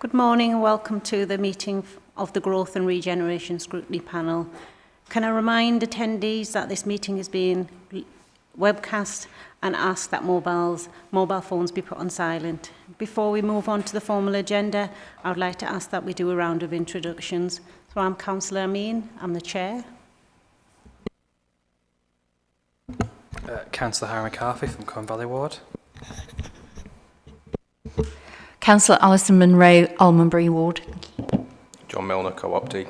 Good morning and welcome to the meeting of the Growth and Regeneration Scrutiny Panel. Can I remind attendees that this meeting is being webcast and ask that mobile phones be put on silent. Before we move on to the formal agenda, I would like to ask that we do a round of introductions. So I'm Councillor Amin, I'm the Chair. Councillor Harry McCarthy from Corn Valley Ward. Councillor Alison Munro, Almonbury Ward. John Milner, Co-opty.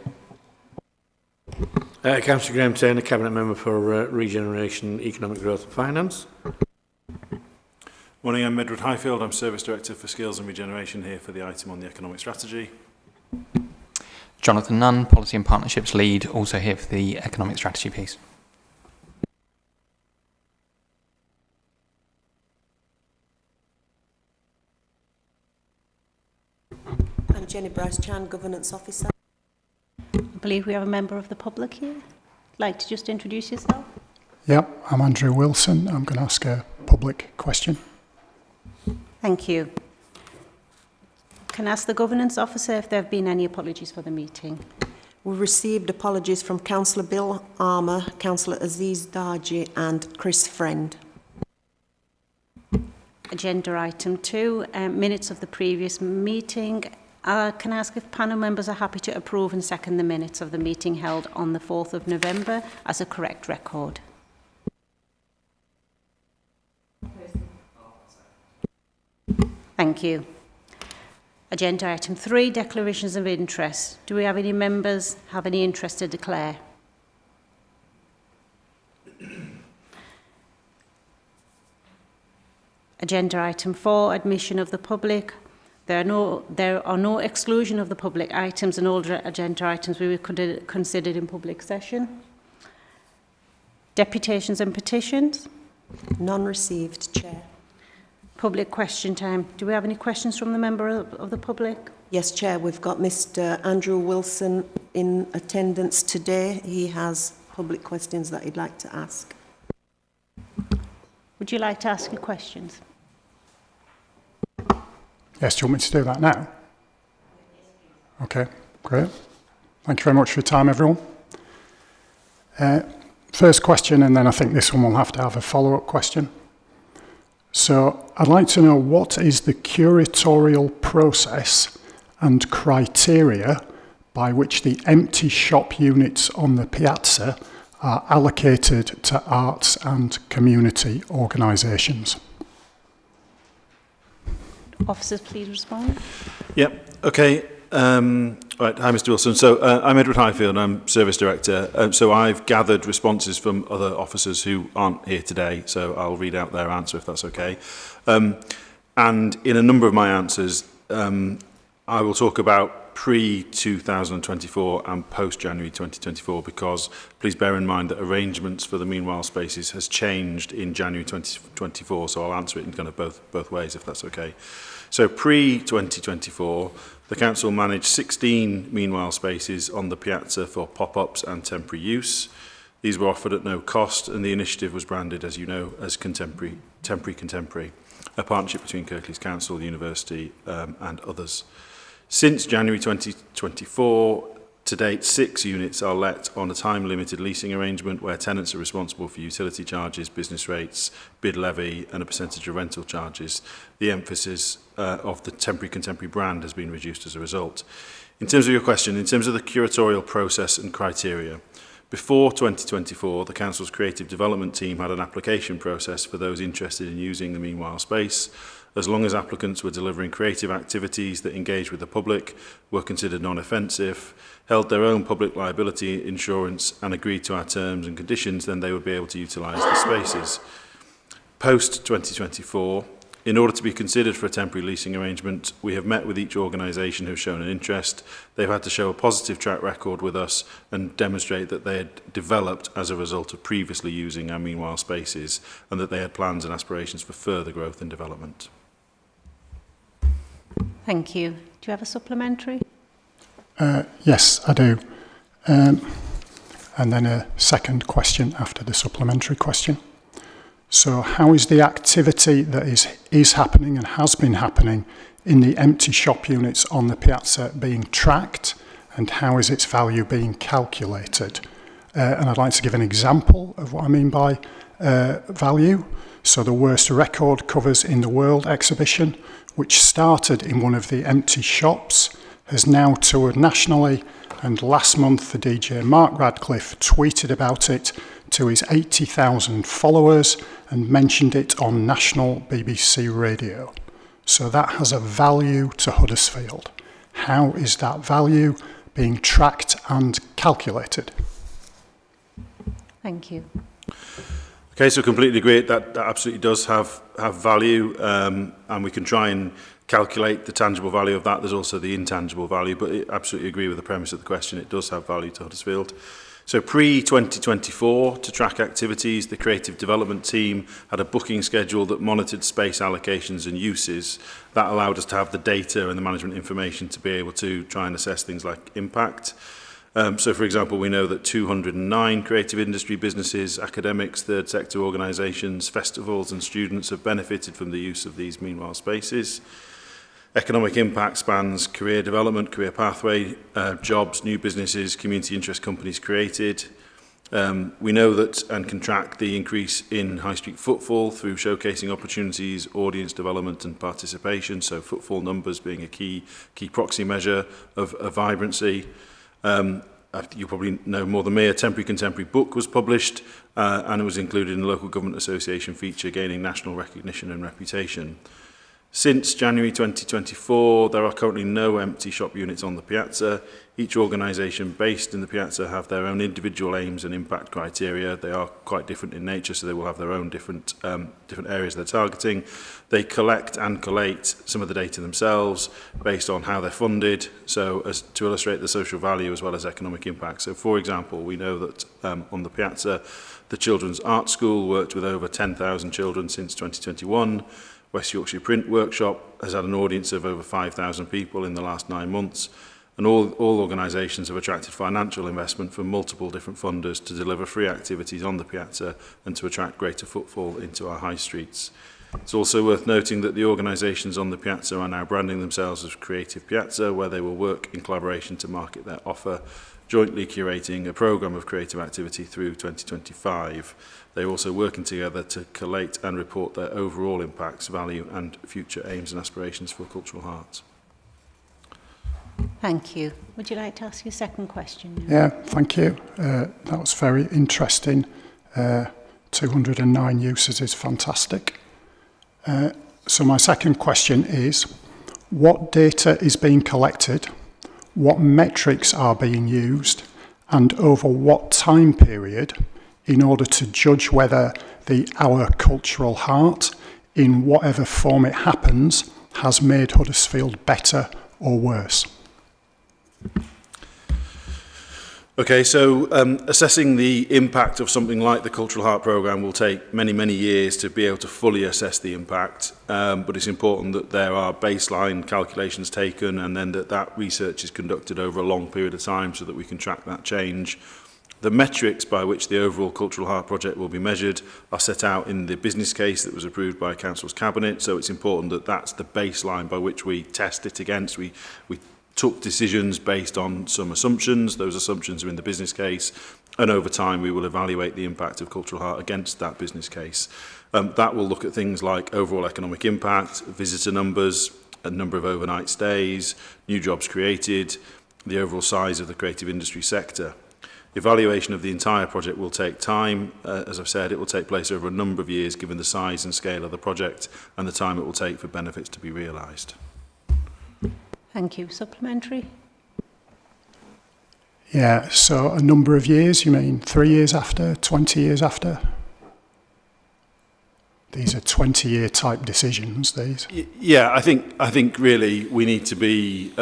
Councillor Graham Taylor, Cabinet Member for Regeneration, Economic Growth and Finance. Morning, I'm Edward Highfield. I'm Service Director for Skills and Regeneration here for the item on the economic strategy. Jonathan Nunn, Policy and Partnerships Lead, also here for the economic strategy piece. I'm Jenny Bryce-Chan, Governance Officer. I believe we have a member of the public here. Like to just introduce yourself? Yep, I'm Andrew Wilson. I'm going to ask a public question. Thank you. Can I ask the Governance Officer if there have been any apologies for the meeting? We received apologies from Councillor Bill Armour, Councillor Aziz Darji and Chris Friend. Agenda item 2, minutes of the previous meeting. Can I ask if panel members are happy to approve and second the minutes of the meeting held on the 4th of November as a correct record? Thank you. Agenda item 3, declarations of interest. Do we have any members have any interest to declare? Agenda item 4, admission of the public. There are no exclusion of the public items, and all agenda items we were considered in public session. Deputations and petitions. None received, Chair. Public question time. Do we have any questions from the member of the public? Yes, Chair, we've got Mr. Andrew Wilson in attendance today. He has public questions that he'd like to ask. Would you like to ask your questions? Yes, do you want me to do that now? Okay, great. Thank you very much for your time, everyone. First question, and then I think this one will have to have a follow-up question. So I'd like to know, what is the curatorial process and criteria by which the empty shop units on the piazza are allocated to arts and community organisations? Officers, please respond. Yep, okay. Right, hi Mr Wilson. So I'm Edward Highfield, I'm Service Director. So I've gathered responses from other officers who aren't here today, so I'll read out their answer if that's okay. And in a number of my answers, I will talk about pre-2024 and post-January 2024, because please bear in mind that arrangements for the meanwhile spaces has changed in January 2024, so I'll answer it in kind of both ways if that's okay. So pre-2024, the Council managed 16 meanwhile spaces on the piazza for pop-ups and temporary use. These were offered at no cost, and the initiative was branded, as you know, as Temporary, a partnership between Kirklees Council, the University and others. Since January 2024, to date, 6 units are let on a time-limited leasing arrangement where tenants are responsible for utility charges, business rates, bid levy and a percentage of rental charges. The emphasis of the Temporary brand has been reduced as a result. In terms of your question, in terms of the curatorial process and criteria, before 2024, the Council's creative development team had an application process for those interested in using the meanwhile space. As long as applicants were delivering creative activities that engaged with the public, were considered non-offensive, held their own public liability insurance and agreed to our terms and conditions, then they would be able to utilise the spaces. Post-2024, in order to be considered for a temporary leasing arrangement, we have met with each organisation who have shown an interest. They've had to show a positive track record with us and demonstrate that they had developed as a result of previously using our meanwhile spaces, and that they had plans and aspirations for further growth and development. Thank you. Do you have a supplementary? Yes, I do. And then a second question after the supplementary question. So how is the activity that is happening and has been happening in the empty shop units on the piazza being tracked, and how is its value being calculated? And I'd like to give an example of what I mean by value. So the worst record covers in the world exhibition, which started in one of the empty shops, has now toured nationally, and last month the DJ Mark Radcliffe tweeted about it to his 80,000 followers and mentioned it on national BBC radio. So that has a value to Huddersfield. How is that value being tracked and calculated? Thank you. Okay, so completely agree that absolutely does have value, and we can try and calculate the tangible value of that. There's also the intangible value, but I absolutely agree with the premise of the question. It does have value to Huddersfield. So pre-2024, to track activities, the creative development team had a booking schedule that monitored space allocations and uses. That allowed us to have the data and the management information to be able to try and assess things like impact. So, for example, we know that 209 creative industry businesses, academics, third sector organisations, festivals and students have benefited from the use of these meanwhile spaces. Economic impact spans career development, career pathway, jobs, new businesses, community interest companies created. We know that and can track the increase in high street footfall through showcasing opportunities, audience development and participation, so footfall numbers being a key proxy measure of vibrancy. You probably know more than me, a temporary contemporary book was published and it was included in the Local Government Association feature, gaining national recognition and reputation. Since January 2024, there are currently no empty shop units on the piazza. Each organisation based in the piazza have their own individual aims and impact criteria. They are quite different in nature, so they will have their own different areas they're targeting. They collect and collate some of the data themselves based on how they're funded, so as to illustrate the social value as well as economic impact. So, for example, we know that on the piazza, the Children's Art School worked with over 10,000 children since 2021. West Yorkshire Print Workshop has had an audience of over 5,000 people in the last 9 months, and all organisations have attracted financial investment from multiple different funders to deliver free activities on the piazza and to attract greater footfall into our high streets. It's also worth noting that the organisations on the piazza are now branding themselves as Creative Piazza, where they will work in collaboration to market their offer, jointly curating a programme of creative activity through 2025. They're also working together to collate and report their overall impacts, value and future aims and aspirations for cultural arts. Thank you. Would you like to ask your second question? Yeah, thank you. That was very interesting. 209 uses is fantastic. So my second question is, what data is being collected, what metrics are being used, and over what time period in order to judge whether our cultural heart, in whatever form it happens, has made Huddersfield better or worse? Okay, so assessing the impact of something like the Cultural Heart Programme will take many, many years to be able to fully assess the impact, but it's important that there are baseline calculations taken and then that research is conducted over a long period of time so that we can track that change. The metrics by which the overall Cultural Heart project will be measured are set out in the business case that was approved by Council's Cabinet, so it's important that that's the baseline by which we test it against. We took decisions based on some assumptions. Those assumptions are in the business case, and over time we will evaluate the impact of Cultural Heart against that business case. That will look at things like overall economic impact, visitor numbers, a number of overnight stays, new jobs created, the overall size of the creative industry sector. Evaluation of the entire project will take time. As I've said, it will take place over a number of years given the size and scale of the project and the time it will take for benefits to be realised. Thank you. Supplementary? Yeah, so a number of years, you mean 3 years after, 20 years after? These are 20-year type decisions, these. Yeah, I think really we need to be,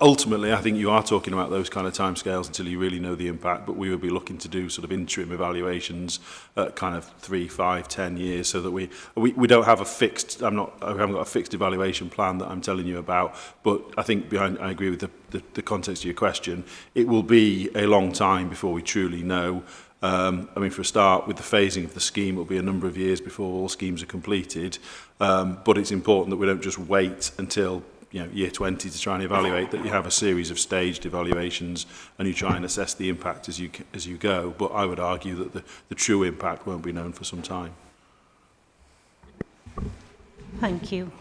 ultimately I think you are talking about those kind of timescales until you really know the impact, but we would be looking to do sort of interim evaluations at kind of 3, 5, 10 years so that we don't have a fixed, I haven't got a fixed evaluation plan that I'm telling you about, but I think I agree with the context of your question. It will be a long time before we truly know I mean, for a start, with the phasing of the scheme, it will be a number of years before all schemes are completed. But it's important that we don't just wait until year 20 to try and evaluate, that you have a series of staged evaluations and you try and assess the impact as you go. But I would argue that the true impact won't be known for some time. Thank you.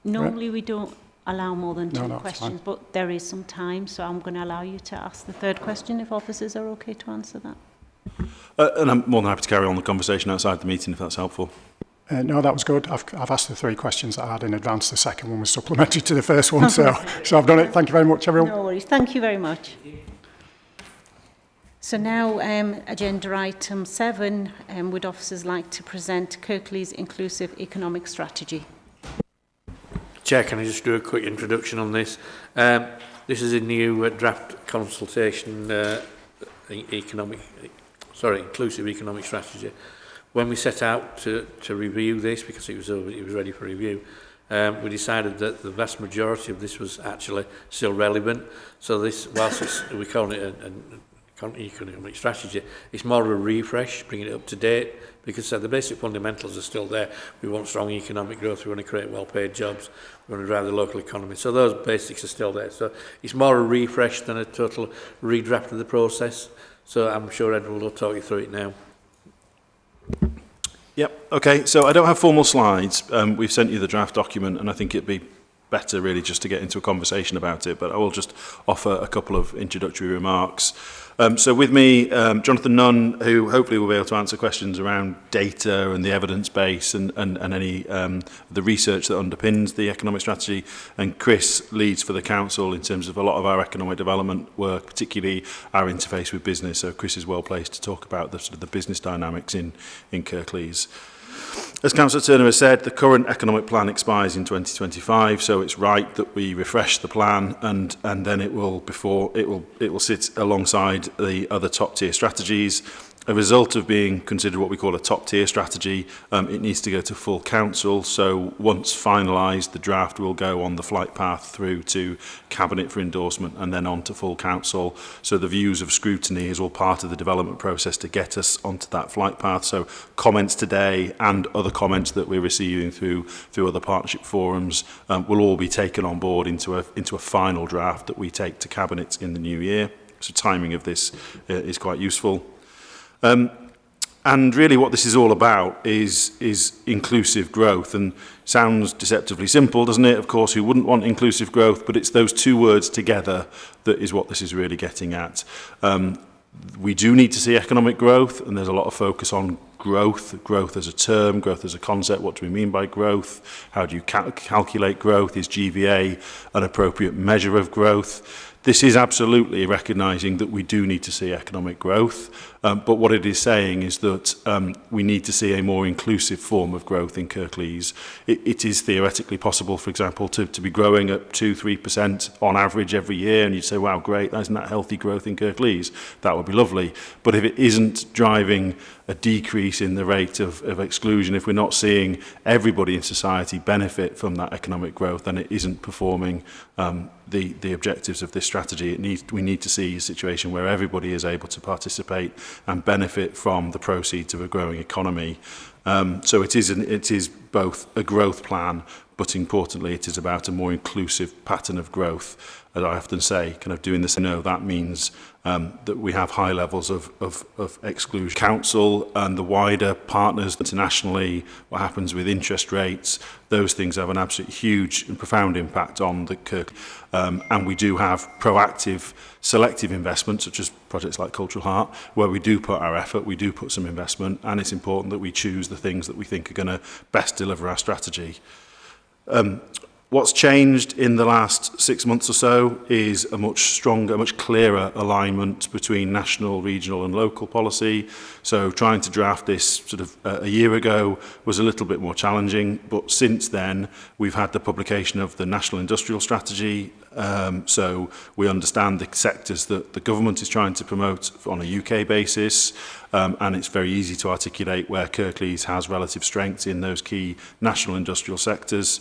Normally we don't allow more than two No, it's questions, fine. but there is some time, so I'm going to allow you to ask the third question if officers are okay to answer that. And I'm more than happy to carry on the conversation outside the meeting if that's helpful. No, that was good. I've asked the 3 questions that I had in advance. The second one was supplementary to the first one, so I've done it. Thank you very much, everyone. No worries. Thank you very much. So now, agenda item 7, would officers like to present Kirklees Inclusive Economic Strategy? Chair, can I just do a quick introduction on this? This is a new draft consultation inclusive economic strategy. When we set out to review this, because it was ready for review, we decided that the vast majority of this was actually still relevant. So this, whilst we call it an economic strategy, it's more of a refresh, bringing it up to date, because the basic fundamentals are still there. We want strong economic growth, we want to create well-paid jobs, we want to drive the local economy. So those basics are still there. So it's more a refresh than a total redraft of the process. So I'm sure Edward will talk you through it now. Yep, okay, so I don't have formal slides. We've sent you the draft document, and I think it'd be better really just to get into a conversation about it, but I will just offer a couple of introductory remarks. So with me, Jonathan Nunn, who hopefully will be able to answer questions around data and the evidence base and any the research that underpins the economic strategy, and Chris leads for the council in terms of a lot of our economic development work, particularly our interface with business. So Chris is well placed to talk about the sort of the business dynamics in Kirklees. As Councillor Turner has said, the current economic plan expires in 2025, so it's right that we refresh the plan, and then it will sit alongside the other top tier strategies. A result of being considered what we call a top tier strategy, it needs to go to full council. So once finalised, the draft will go on the flight path through to Cabinet for endorsement and then on to full council. So the views of Scrutiny is all part of the development process to get us onto that flight path. So comments today and other comments that we're receiving through other partnership forums will all be taken on board into a final draft that we take to Cabinet in the new year. So timing of this is quite useful. And really what this is all about is inclusive growth, and sounds deceptively simple, doesn't it? Of course, who wouldn't want inclusive growth, but it's those two words together that is what this is really getting at. We do need to see economic growth, and there's a lot of focus on growth as a term, growth as a concept. What do we mean by growth? How do you calculate growth? Is GVA an appropriate measure of growth? This is absolutely recognising that we do need to see economic growth, but what it is saying is that we need to see a more inclusive form of growth in Kirklees. It is theoretically possible, for example, to be growing at 2-3% on average every year, and you'd say, wow, great, isn't that healthy growth in Kirklees? That would be lovely. But if it isn't driving a decrease in the rate of exclusion, if we're not seeing everybody in society benefit from that economic growth, then it isn't performing the objectives of this strategy. We need to see a situation where everybody is able to participate and benefit from the proceeds of a growing economy. So it is both a growth plan, but importantly, it is about a more inclusive pattern of growth. As I often say, kind of doing this, that means that we have high levels of exclusion. Council and the wider partners internationally, what happens with interest rates, those things have an absolutely huge and profound impact on the Kirk. And we do have proactive, selective investments, such as projects like Cultural Heart, where we do put our effort, we do put some investment, and it's important that we choose the things that we think are going to best deliver our strategy. What's changed in the last 6 months or so is a much stronger, much clearer alignment between national, regional and local policy. So trying to draft this sort of a year ago was a little bit more challenging, but since then we've had the publication of the National Industrial Strategy. So we understand the sectors that the government is trying to promote on a UK basis, and it's very easy to articulate where Kirklees has relative strengths in those key national industrial sectors.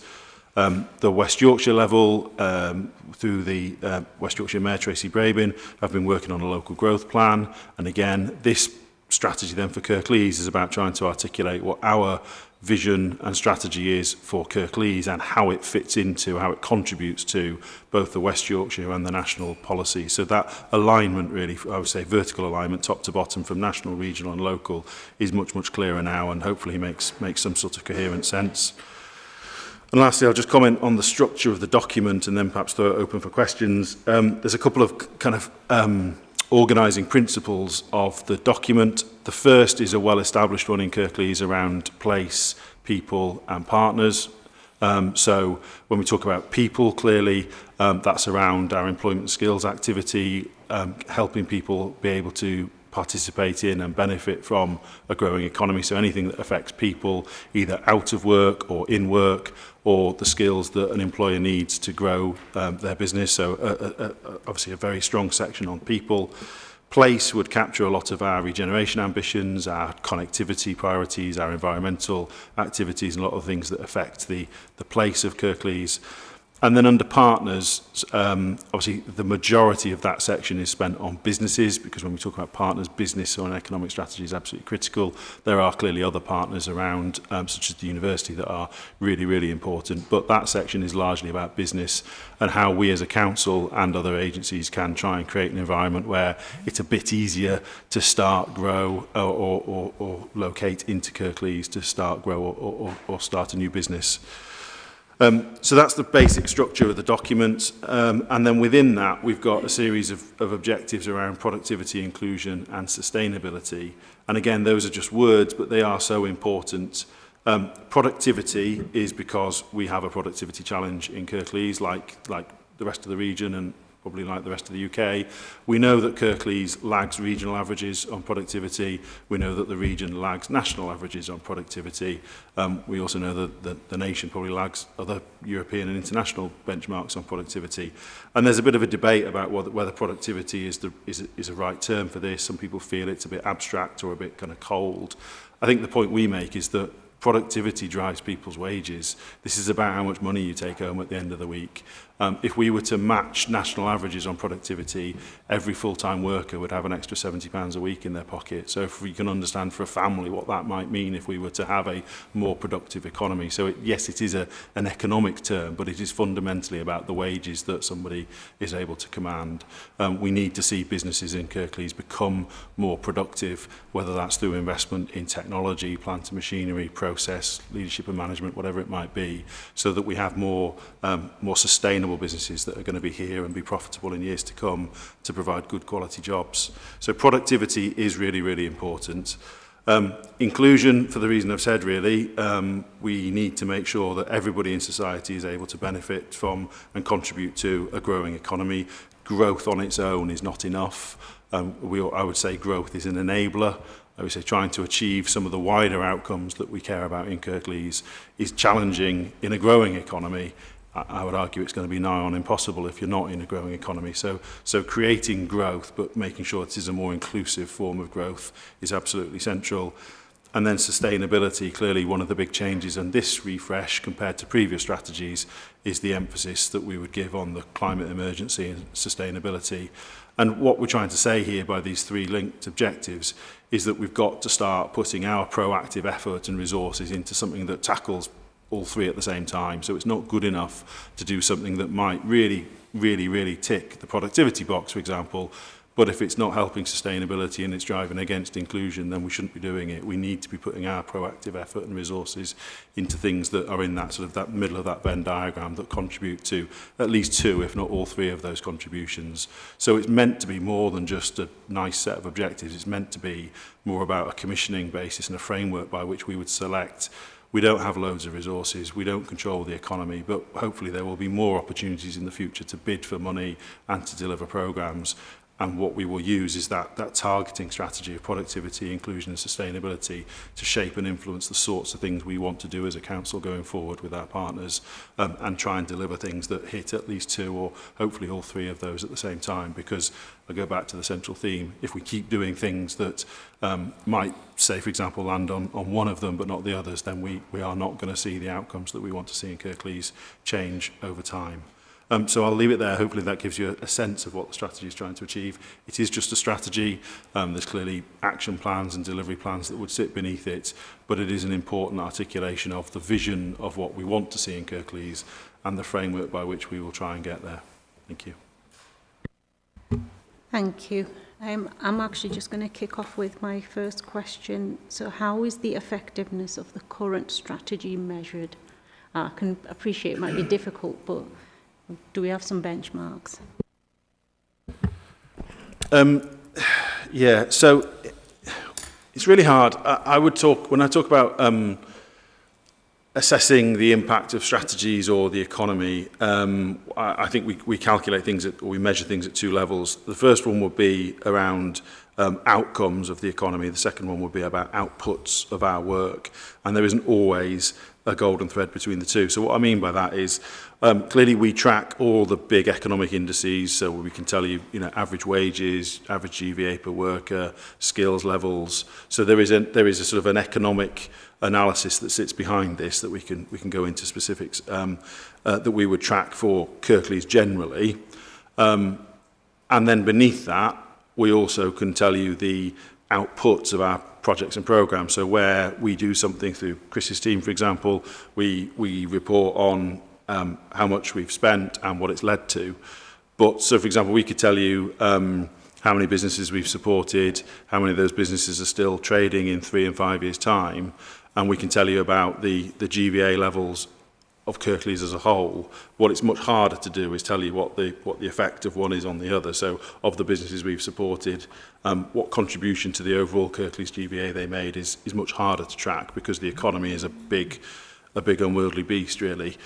The West Yorkshire level, through the West Yorkshire Mayor Tracy Brabin, have been working on a local growth plan, and again this strategy then for Kirklees is about trying to articulate what our vision and strategy is for Kirklees and how it fits into, how it contributes to both the West Yorkshire and the national policy. So that alignment really, I would say vertical alignment, top to bottom from national, regional and local is much, much clearer now and hopefully makes some sort of coherent sense. And lastly, I'll just comment on the structure of the document and then perhaps throw it open for questions. There's a couple of kind of organising principles of the document. The first is a well-established one in Kirklees around place, people and partners. So when we talk about people, clearly that's around our employment skills activity, helping people be able to participate in and benefit from a growing economy. So anything that affects people either out of work or in work, or the skills that an employer needs to grow their business. So obviously a very strong section on people. Place would capture a lot of our regeneration ambitions, our connectivity priorities, our environmental activities, and a lot of things that affect the place of Kirklees. And then under partners, obviously the majority of that section is spent on businesses, because when we talk about partners, business or an economic strategy is absolutely critical. There are clearly other partners around, such as the university, that are really, really important. But that section is largely about business and how we as a council and other agencies can try and create an environment where it's a bit easier to start, grow or locate into Kirklees, to start, grow or start a new business. So that's the basic structure of the document, and then within that we've got a series of objectives around productivity, inclusion and sustainability, and again those are just words but they are so important. Productivity is because we have a productivity challenge in Kirklees like the rest of the region and probably like the rest of the UK. We know that Kirklees lags regional averages on productivity. We know that the region lags national averages on productivity. We also know that the nation probably lags other European and international benchmarks on productivity. And there's a bit of a debate about whether productivity is a right term for this. Some people feel it's a bit abstract or a bit kind of cold. I think the point we make is that productivity drives people's wages. This is about how much money you take home at the end of the week. If we were to match national averages on productivity, every full-time worker would have an extra £70 a week in their pocket. So if we can understand for a family what that might mean if we were to have a more productive economy. So yes, it is an economic term, but it is fundamentally about the wages that somebody is able to command. We need to see businesses in Kirklees become more productive, whether that's through investment in technology, plant and machinery, process, leadership and management, whatever it might be, so that we have more sustainable businesses that are going to be here and be profitable in years to come to provide good quality jobs. So productivity is really, really important. Inclusion, for the reason I've said really, we need to make sure that everybody in society is able to benefit from and contribute to a growing economy. Growth on its own is not enough. I would say growth is an enabler. I would say trying to achieve some of the wider outcomes that we care about in Kirklees is challenging in a growing economy. I would argue it's going to be nigh on impossible if you're not in a growing economy. So creating growth, but making sure it is a more inclusive form of growth is absolutely central. And then sustainability, clearly one of the big changes in this refresh compared to previous strategies is the emphasis that we would give on the climate emergency and sustainability. And what we're trying to say here by these three linked objectives is that we've got to start putting our proactive effort and resources into something that tackles all three at the same time. So it's not good enough to do something that might really, really, really tick the productivity box, for example, but if it's not helping sustainability and it's driving against inclusion, then we shouldn't be doing it. We need to be putting our proactive effort and resources into things that are in that sort of that middle of that Venn diagram that contribute to at least two, if not all three of those contributions. So it's meant to be more than just a nice set of objectives. It's meant to be more about a commissioning basis and a framework by which we would select. We don't have loads of resources, we don't control the economy, but hopefully there will be more opportunities in the future to bid for money and to deliver programmes. And what we will use is that targeting strategy of productivity, inclusion and sustainability to shape and influence the sorts of things we want to do as a council going forward with our partners, and try and deliver things that hit at least two or hopefully all three of those at the same time. Because I go back to the central theme, if we keep doing things that might, say for example, land on one of them but not the others, then we are not going to see the outcomes that we want to see in Kirklees change over time. So I'll leave it there. Hopefully that gives you a sense of what the strategy is trying to achieve. It is just a strategy. There's clearly action plans and delivery plans that would sit beneath it, but it is an important articulation of the vision of what we want to see in Kirklees and the framework by which we will try and get there. Thank you. Thank you. I'm actually just going to kick off with my first question. So how is the effectiveness of the current strategy measured? I can appreciate it might be difficult, but do we have some benchmarks? Yeah, so it's really hard. I would talk, when I talk about assessing the impact of strategies or the economy, I think we calculate things or we measure things at two levels. The first one would be around outcomes of the economy. The second one would be about outputs of our work. And there isn't always a golden thread between the two. So what I mean by that is clearly we track all the big economic indices. So we can tell you, average wages, average GVA per worker, skills levels. So there is a sort of an economic analysis that sits behind this that we can go into specifics that we would track for Kirklees generally. And then beneath that, we also can tell you the outputs of our projects and programs. So where we do something through Chris's team, for example, we report on how much we've spent and what it's led to. But so, for example, we could tell you how many businesses we've supported, how many of those businesses are still trading in 3 and 5 years' time, and we can tell you about the GVA levels of Kirklees as a whole. What it's much harder to do is tell you what the effect of one is on the other. So of the businesses we've supported, what contribution to the overall Kirklees GVA they made is much harder to track because the economy is a big unwieldy beast, really.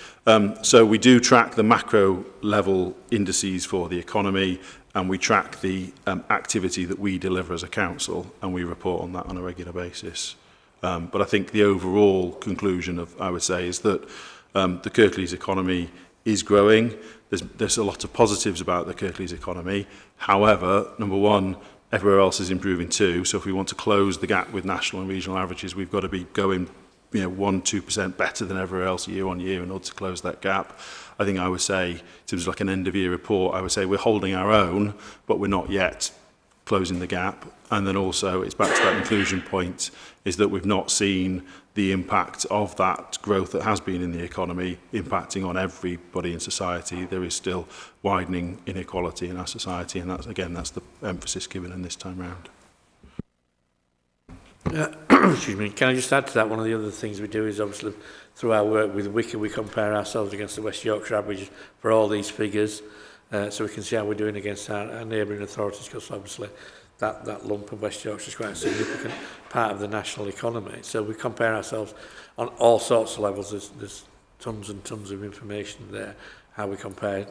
So we do track the macro level indices for the economy, and we track the activity that we deliver as a council, and we report on that on a regular basis. But I think the overall conclusion I would say is that the Kirklees economy is growing. There's a lot of positives about the Kirklees economy. However, number one, everywhere else is improving too. So if we want to close the gap with national and regional averages, we've got to be going 1-2% better than everywhere else year on year in order to close that gap. I think I would say, in terms of like an end of year report, I would say we're holding our own, but we're not yet closing the gap. And then also it's back to that inclusion point, is that we've not seen the impact of that growth that has been in the economy impacting on everybody in society. There is still widening inequality in our society, and that's the emphasis given in this time round. Excuse me, can I just add to that? One of the other things we do is obviously through our work with Wicked, we compare ourselves against the West Yorkshire average for all these figures, so we can see how we're doing against our neighbouring authorities, because obviously that lump of West Yorkshire is quite a significant part of the national economy. So we compare ourselves on all sorts of levels. There's tons and tons of information there, how we compare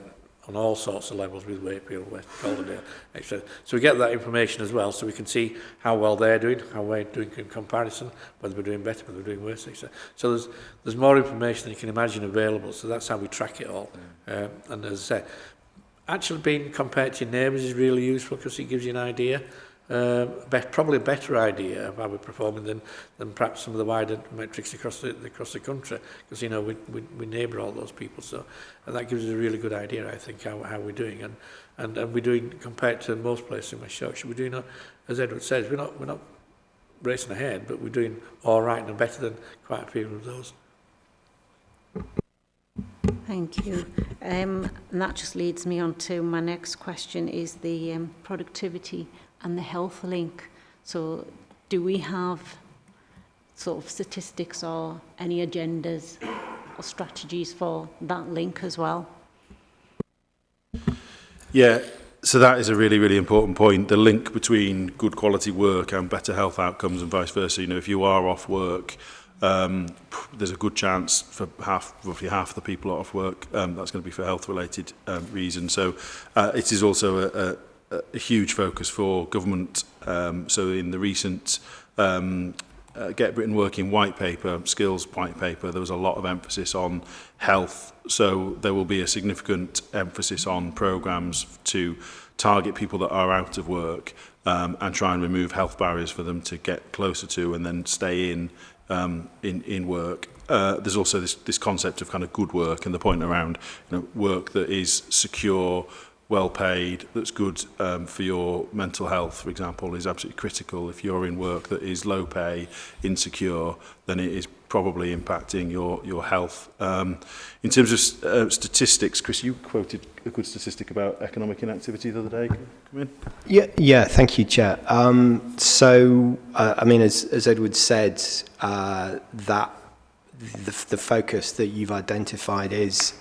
on all sorts of levels with Wakefield, West Calderdale, etc. So we get that information as well, so we can see how well they're doing, how we're doing in comparison, whether we're doing better, whether we're doing worse, etc. So there's more information than you can imagine available, so that's how we track it all. And as I say, actually being compared to your neighbours is really useful because it gives you an idea, probably a better idea of how we're performing than perhaps some of the wider metrics across the country, because we neighbour all those people, so and that gives us a really good idea, I think, how we're doing, and we're doing, compared to most places in West Yorkshire, we're doing, as Edward says, we're not racing ahead, but we're doing all right and better than quite a few of those. Thank you. And that just leads me on to my next question, is the productivity and the health link. So do we have sort of statistics or any agendas or strategies for that link as well? Yeah, so that is a really, really important point. The link between good quality work and better health outcomes and vice versa. If you are off work, there's a good chance for roughly half the people off work, that's going to be for health-related reasons. So it is also a huge focus for government. So in the recent Get Britain Working white paper, skills white paper, there was a lot of emphasis on health. So there will be a significant emphasis on programmes to target people that are out of work and try and remove health barriers for them to get closer to and then stay in in work. There's also this concept of kind of good work, and the point around work that is secure, well paid, that's good for your mental health, for example, is absolutely critical. If you're in work that is low pay, insecure, then it is probably impacting your health. In terms of statistics, Chris, you quoted a good statistic about economic inactivity the other day. Come in. Yeah. Thank you, Chair. I mean, as Edward said, that the focus that you've identified is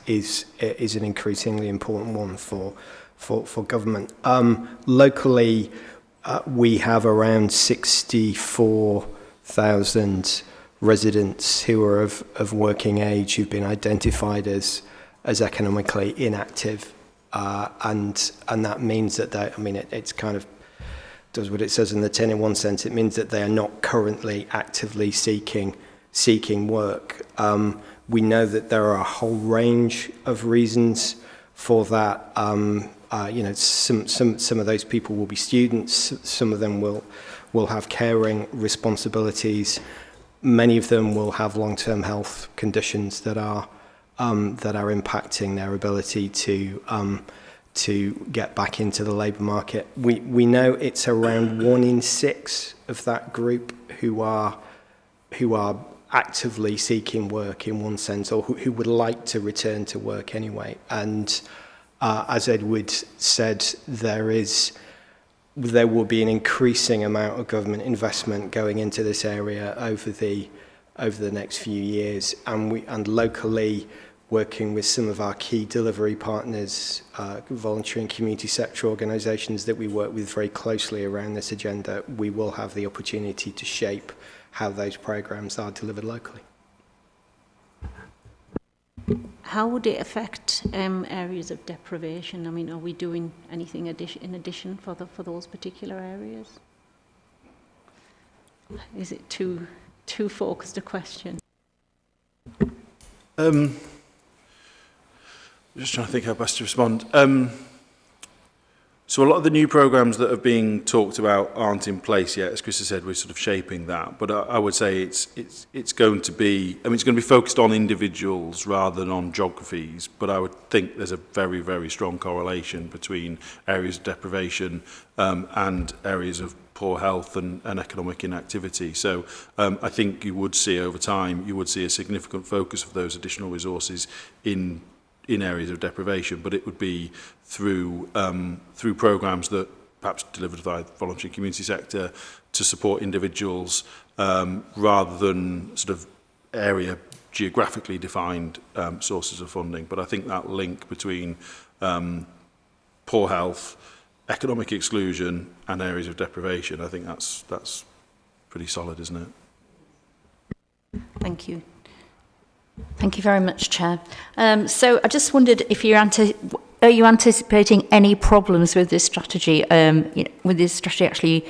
an increasingly important one for government. Locally, we have around 64,000 residents who are of working age who've been identified as economically inactive, and that means that it's kind of does what it says in the tin in one sense. It means that they are not currently actively seeking work. We know that there are a whole range of reasons for that. Some of those people will be students. Some of them will have caring responsibilities. Many of them will have long-term health conditions that are impacting their ability to get back into the labour market. We know it's around 1 in 6 of that group who are actively seeking work in one sense, or who would like to return to work anyway. And as Edward said, there will be an increasing amount of government investment going into this area over the next few years, and locally, working with some of our key delivery partners, voluntary and community sector organisations that we work with very closely around this agenda, we will have the opportunity to shape how those programmes are delivered locally. How would it affect areas of deprivation? I mean, are we doing anything in addition for those particular areas? Is it too focused a question? Just trying to think how best to respond. So a lot of the new programmes that are being talked about aren't in place yet. As Chris has said, we're sort of shaping that. But I would say it's going to be, it's going to be focused on individuals rather than on geographies. But I would think there's a very, very strong correlation between areas of deprivation and areas of poor health and economic inactivity. So I think you would see over time, you would see a significant focus of those additional resources in areas of deprivation, but it would be through programmes that perhaps delivered by the voluntary community sector to support individuals rather than sort of area geographically defined sources of funding. But I think that link between poor health, economic exclusion and areas of deprivation, I think that's pretty solid, isn't it? Thank you. Thank you very much, Chair. So I just wondered if are you anticipating any problems with this strategy? With this strategy actually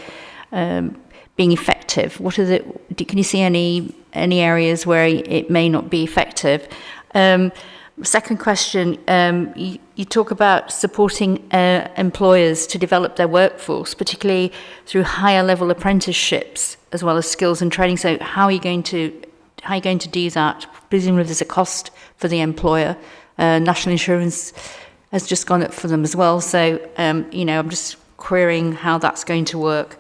being effective? Can you see any areas where it may not be effective? Second question: you talk about supporting employers to develop their workforce, particularly through higher level apprenticeships as well as skills and training. So how are you going to do that? Presumably there's a cost for the employer. National insurance has just gone up for them as well. So, I'm just querying how that's going to work.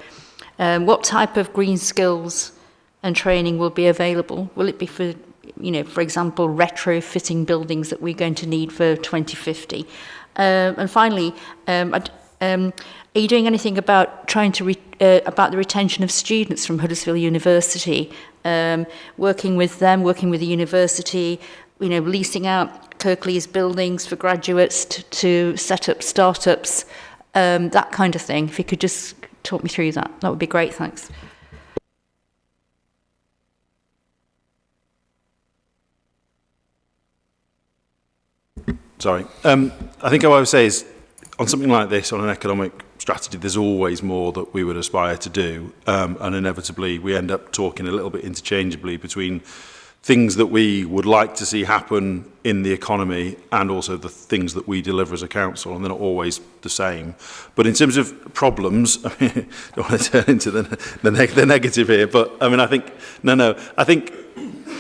What type of green skills and training will be available? Will it be for example, retrofitting buildings that we're going to need for 2050? And finally, are you doing anything about trying to about the retention of students from Huddersfield University? Working with them, working with the university, leasing out Kirklees buildings for graduates to set up startups, that kind of thing. If you could just talk me through that would be great. Thanks. Sorry. I think what I would say is, on something like this, on an economic strategy, there's always more that we would aspire to do, and inevitably we end up talking a little bit interchangeably between things that we would like to see happen in the economy and also the things that we deliver as a council, and they're not always the same. But in terms of problems, I mean, I don't want to turn into the negative here, but I mean, I think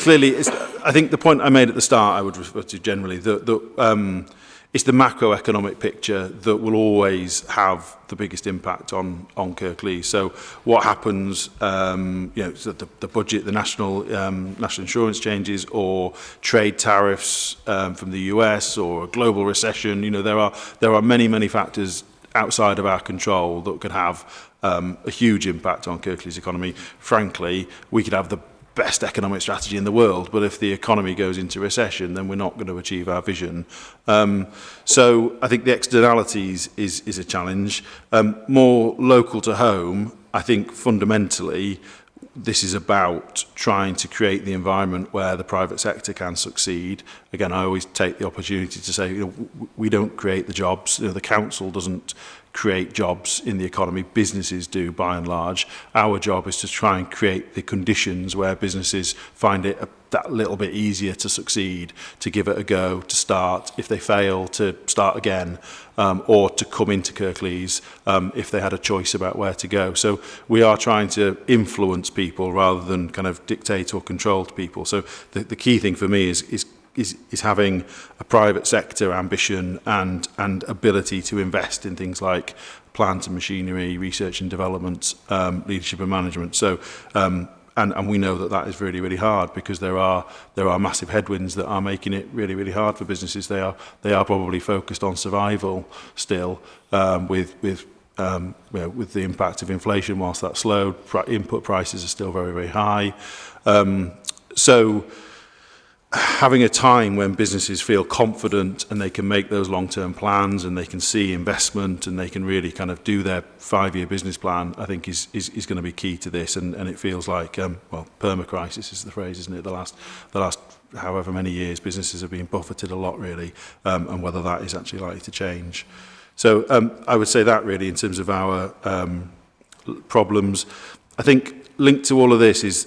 clearly, I think the point I made at the start, I would refer to generally, that it's the macroeconomic picture that will always have the biggest impact on Kirklees. So what happens, so the budget, the national insurance changes, or trade tariffs from the US, or a global recession. There are many factors outside of our control that could have a huge impact on Kirklees' economy. Frankly, we could have the best economic strategy in the world, but if the economy goes into recession, then we're not going to achieve our vision. So I think the externalities is a challenge. More local to home, I think fundamentally this is about trying to create the environment where the private sector can succeed. Again, I always take the opportunity to say, we don't create the jobs. The council doesn't create jobs in the economy. Businesses do, by and large. Our job is to try and create the conditions where businesses find it that little bit easier to succeed, to give it a go, to start. If they fail, to start again, or to come into Kirklees if they had a choice about where to go. So we are trying to influence people rather than kind of dictate or control people. So the key thing for me is having a private sector ambition and ability to invest in things like plant and machinery, research and development, leadership and management. So and we know that is really, really hard, because there are massive headwinds that are making it really, really hard for businesses. They are probably focused on survival still, with the impact of inflation. Whilst that's slowed, input prices are still very, very high. So having a time when businesses feel confident and they can make those long-term plans and they can see investment and they can really kind of do their 5-year business plan, I think is going to be key to this. And it feels like, permacrisis is the phrase, isn't it? The last however many years, businesses have been buffeted a lot, really, and whether that is actually likely to change. So I would say that really in terms of our problems. I think linked to all of this is,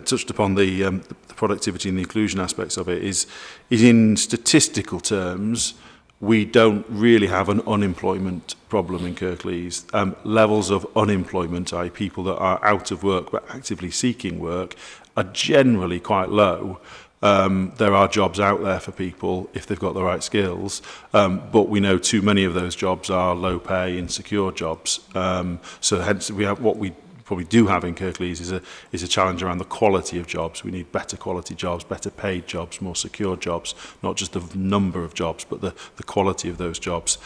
touched upon the productivity and the inclusion aspects of it, is in statistical terms, we don't really have an unemployment problem in Kirklees. Levels of unemployment, i.e. people that are out of work but actively seeking work, are generally quite low. There are jobs out there for people if they've got the right skills, but we know too many of those jobs are low pay, insecure jobs. So hence we have what we probably do have in Kirklees is a challenge around the quality of jobs. We need better quality jobs, better paid jobs, more secure jobs, not just the number of jobs, but the quality of those jobs.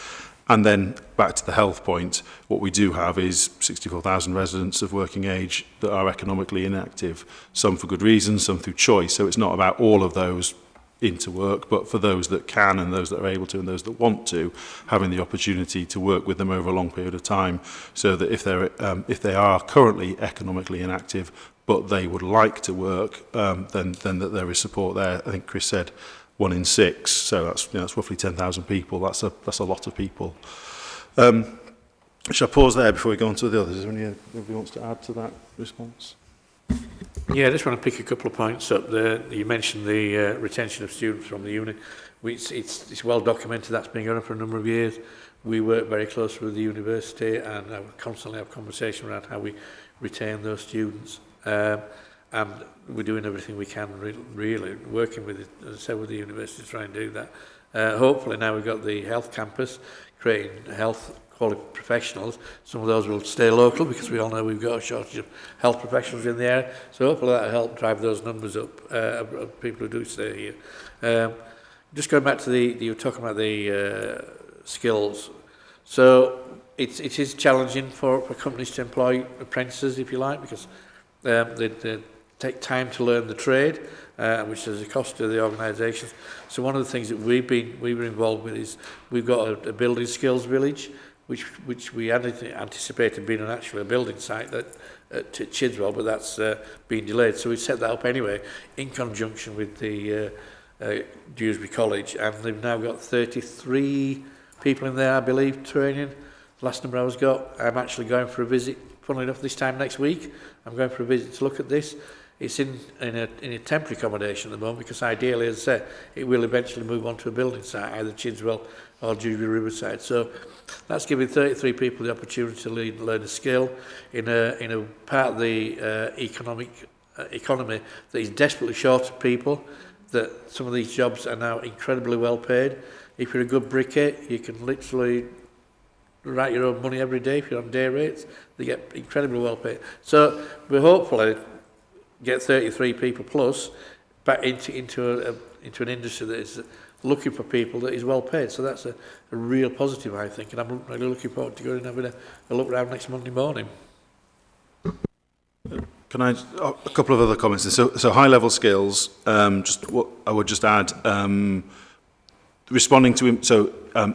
And then back to the health point, what we do have is 64,000 residents of working age that are economically inactive, some for good reasons, some through choice. So it's not about all of those into work, but for those that can and those that are able to and those that want to, having the opportunity to work with them over a long period of time, so that if they are currently economically inactive but they would like to work, then that there is support there. I think Chris said 1 in 6, so that's roughly 10,000 people. That's a lot of people. Shall I pause there before we go on to the others? Is there anybody wants to add to that response? Yeah, I just want to pick a couple of points up there. You mentioned the retention of students from the uni. It's well documented that's been going on for a number of years. We work very closely with the university and I constantly have conversation around how we retain those students. And we're doing everything we can, really working with, as I said, with the university to try and do that. Hopefully now we've got the health campus, creating health quality professionals. Some of those will stay local because we all know we've got a shortage of health professionals in the area. So hopefully that will help drive those numbers up of people who do stay here. Just going back to you were talking about the skills. So it is challenging for companies to employ apprentices, if you like, because they take time to learn the trade, which is a cost to the organisations. So one of the things that we were involved with is we've got a building skills village, which we anticipated being actually a building site at Chidswell, but that's been delayed. So we set that up anyway in conjunction with the Dewsbury College, and they've now got 33 people in there, I believe, training. Last number I got, I'm actually going for a visit, funnily enough, this time next week. I'm going for a visit to look at this. it's in a temporary accommodation at the moment, because ideally, as I say, it will eventually move on to a building site, either Chidswell or Dewsbury Riverside. So that's giving 33 people the opportunity to learn a skill in a part of the economy that is desperately short of people, that some of these jobs are now incredibly well paid. If you're a good brickie, you can literally write your own money every day. If you're on day rates, they get incredibly well paid. So we hopefully get 33 people plus back into an industry that is looking for people that is well paid. So that's a real positive, I think, and I'm really looking forward to going and having a look around next Monday morning. Can I, a couple of other comments. So high level skills, just what I would just add, responding to,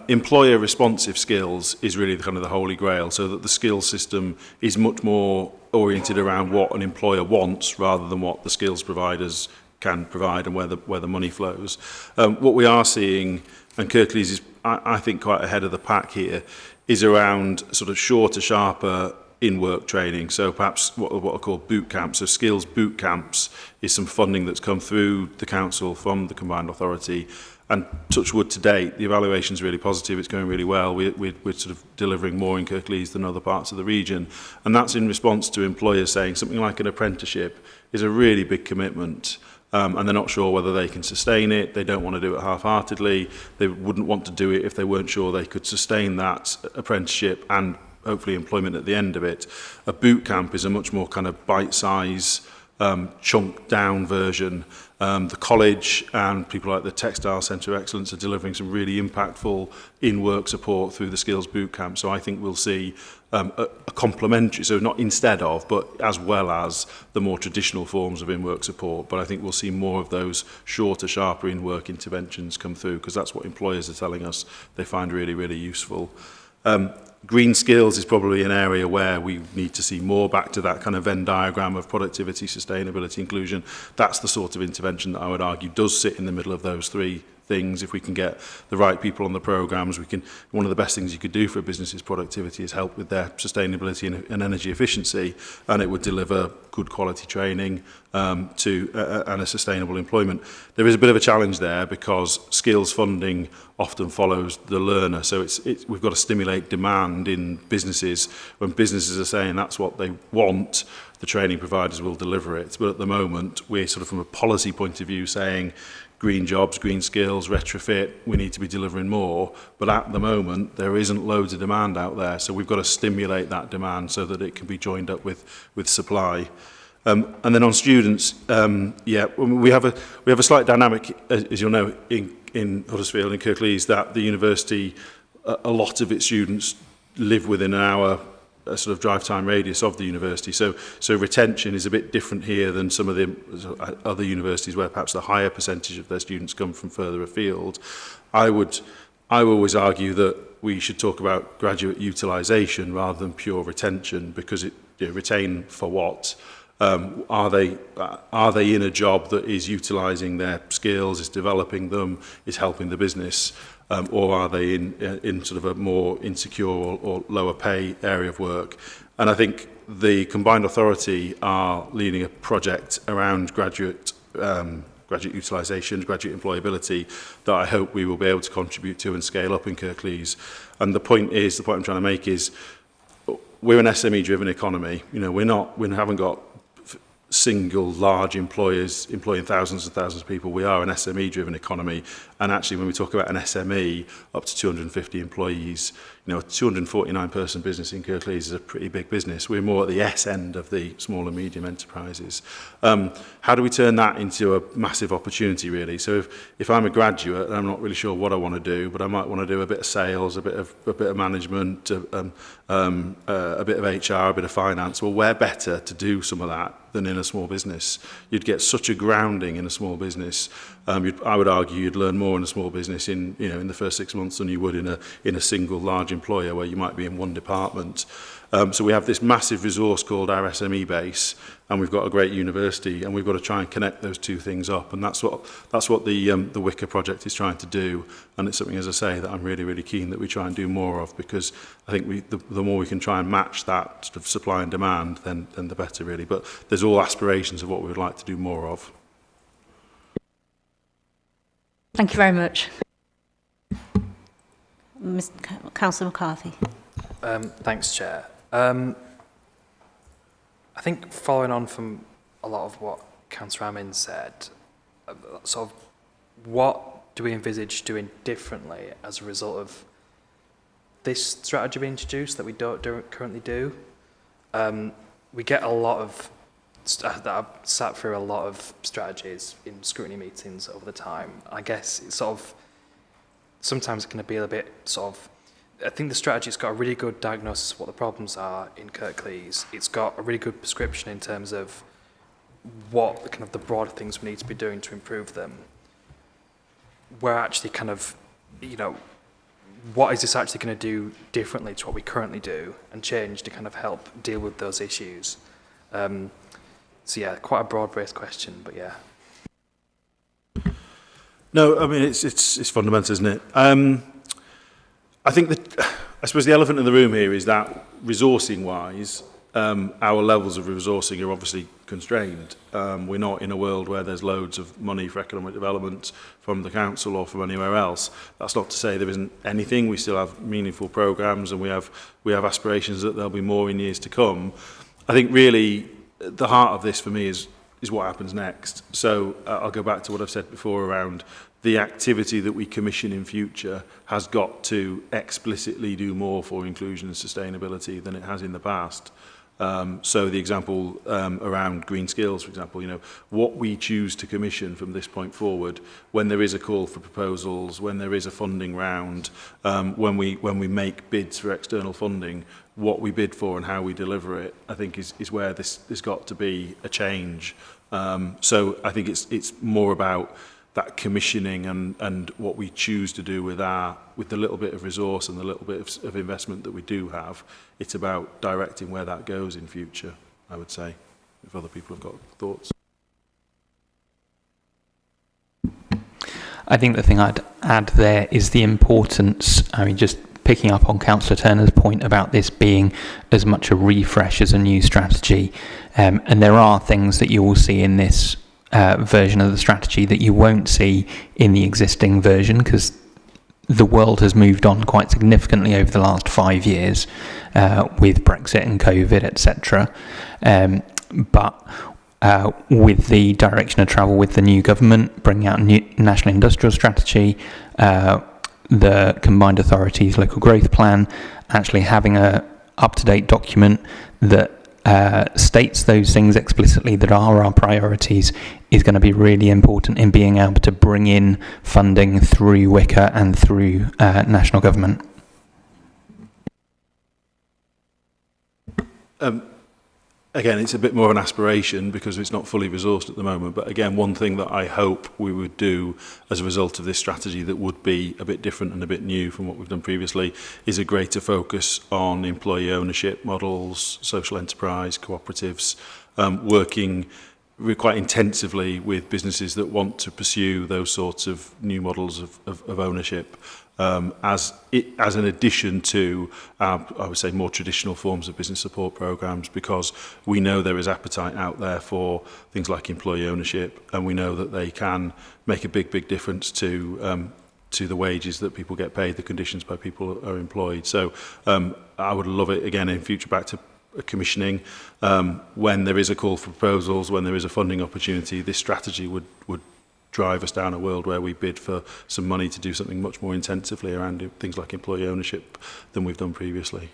employer responsive skills is really kind of the holy grail, so that the skills system is much more oriented around what an employer wants rather than what the skills providers can provide and where the money flows. What we are seeing, and Kirklees is, I think, quite ahead of the pack here, is around sort of shorter, sharper in-work training. So perhaps what are called boot camps. So skills boot camps is some funding that's come through the council from the combined authority. And touch wood, to date, the evaluation is really positive. It's going really well. We're sort of delivering more in Kirklees than other parts of the region. And that's in response to employers saying something like an apprenticeship is a really big commitment. And they're not sure whether they can sustain it. They don't want to do it half-heartedly. They wouldn't want to do it if they weren't sure they could sustain that apprenticeship and hopefully employment at the end of it. A boot camp is a much more kind of bite-size, chunked down version. The college and people like the Textile Centre of Excellence are delivering some really impactful in-work support through the skills boot camp. So I think we'll see a complementary, so not instead of, but as well as the more traditional forms of in-work support. But I think we'll see more of those shorter, sharper in-work interventions come through, because that's what employers are telling us they find really, really useful. Green skills is probably an area where we need to see more, back to that kind of Venn diagram of productivity, sustainability, inclusion. That's the sort of intervention that I would argue does sit in the middle of those three things. If we can get the right people on the programs, one of the best things you could do for a business's productivity is help with their sustainability and energy efficiency, and it would deliver good quality training and a sustainable employment. There is a bit of a challenge there, because skills funding often follows the learner. So we've got to stimulate demand in businesses. When businesses are saying that's what they want, the training providers will deliver it. But at the moment, we're sort of from a policy point of view saying green jobs, green skills, retrofit, we need to be delivering more. But at the moment, there isn't loads of demand out there. So we've got to stimulate that demand so that it can be joined up with supply. And then on students, we have a slight dynamic, as you'll know, in Huddersfield and Kirklees, that the university, a lot of its students live within an hour sort of drive time radius of the university. So retention is a bit different here than some of the other universities where perhaps the higher percentage of their students come from further afield. I always argue that we should talk about graduate utilisation rather than pure retention, because retain for what? Are they in a job that is utilising their skills, is developing them, is helping the business? Or are they in sort of a more insecure or lower pay area of work? And I think the combined authority are leading a project around graduate utilisation, graduate employability, that I hope we will be able to contribute to and scale up in Kirklees. And the point I'm trying to make is, we're an SME-driven economy. We haven't got single large employers employing thousands and thousands of people. We are an SME-driven economy, and actually, when we talk about an SME up to 250 employees, a 249-person business in Kirklees is a pretty big business. We're more at the S end of the small and medium enterprises. How do we turn that into a massive opportunity, really? So if I'm a graduate and I'm not really sure what I want to do, but I might want to do a bit of sales, a bit of management, a bit of HR, a bit of finance. Well, where better to do some of that than in a small business? You'd get such a grounding in a small business. I would argue you'd learn more in a small business in the first 6 months than you would in a single large employer where you might be in one department. So we have this massive resource called our SME base, and we've got a great university, and we've got to try and connect those two things up, and that's what the Wicker project is trying to do, and it's something, as I say, that I'm really, really keen that we try and do more of, because I think the more we can try and match that sort of supply and demand, then the better, really. But there's all aspirations of what we would like to do more of. Thank you very much. Councillor McCarthy. Thanks, Chair. I think following on from a lot of what Councillor Amin said, sort of what do we envisage doing differently as a result of this strategy being introduced that we don't currently do? We get a lot of, I've sat through a lot of strategies in scrutiny meetings over the time. I guess it's sort of, sometimes it can be a bit sort of, I think the strategy's got a really good diagnosis of what the problems are in Kirklees. It's got a really good prescription in terms of what the kind of the broader things we need to be doing to improve them. We're actually kind of, you know, what is this actually going to do differently to what we currently do and change to kind of help deal with those issues? So yeah, quite a broad-based question, but yeah. No, I mean, it's fundamental, isn't it? I think that, I suppose the elephant in the room here is that resourcing-wise, our levels of resourcing are obviously constrained. We're not in a world where there's loads of money for economic development from the council or from anywhere else. That's not to say there isn't anything. We still have meaningful programmes, and we have aspirations that there'll be more in years to come. I think really the heart of this for me is what happens next. So I'll go back to what I've said before around the activity that we commission in future has got to explicitly do more for inclusion and sustainability than it has in the past. So the example around green skills, for example, you know, what we choose to commission from this point forward, when there is a call for proposals, when there is a funding round, when we make bids for external funding, what we bid for and how we deliver it, I think is where there's got to be a change. So I think it's more about that commissioning and what we choose to do with the little bit of resource and the little bit of investment that we do have. It's about directing where that goes in future, I would say, if other people have got thoughts. I think the thing I'd add there is the importance, I mean, just picking up on Councillor Turner's point about this being as much a refresh as a new strategy. And there are things that you will see in this version of the strategy that you won't see in the existing version, because the world has moved on quite significantly over the last 5 years with Brexit and COVID, etc. But with the direction of travel with the new government, bringing out a new national industrial strategy, the combined authorities local growth plan, actually having a up-to-date document that states those things explicitly that are our priorities is going to be really important in being able to bring in funding through Wicker and through national government. Again, it's a bit more of an aspiration because it's not fully resourced at the moment. But again, one thing that I hope we would do as a result of this strategy that would be a bit different and a bit new from what we've done previously is a greater focus on employee ownership models, social enterprise, cooperatives, working quite intensively with businesses that want to pursue those sorts of new models of ownership. As an addition to our, I would say, more traditional forms of business support programs, because we know there is appetite out there for things like employee ownership, and we know that they can make a big difference to the wages that people get paid, the conditions by people are employed. So I would love it again in future back to commissioning. When there is a call for proposals, when there is a funding opportunity, this strategy would drive us down a world where we bid for some money to do something much more intensively around things like employee ownership than we've done previously.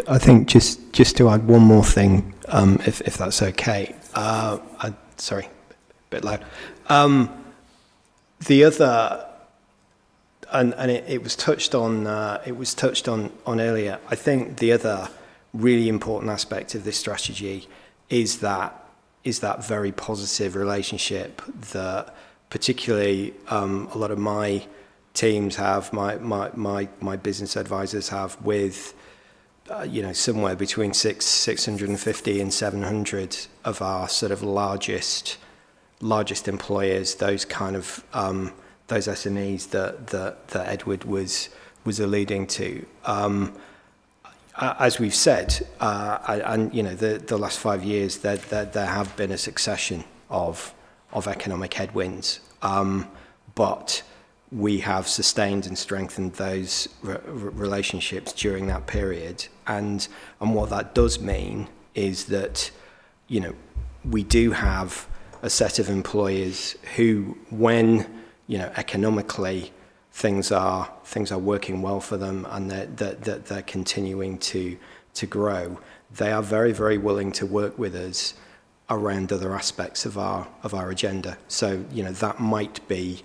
I think just to add one more thing, if that's okay. Sorry, a bit loud. The other, and it was touched on. It was touched on earlier. I think the other really important aspect of this strategy is that very positive relationship that particularly a lot of my teams have, my business advisors have with you know, somewhere between 650 and 700 of our sort of largest employers, those kind of those SMEs that Edward was alluding to. As we've said, and you know, the last 5 years, there have been a succession of economic headwinds, but we have sustained and strengthened those relationships during that period, and what that does mean is that, you know, we do have a set of employers who, when, you know, economically things are working well for them and they're continuing to grow, they are very, very willing to work with us around other aspects of our agenda. So, you know, that might be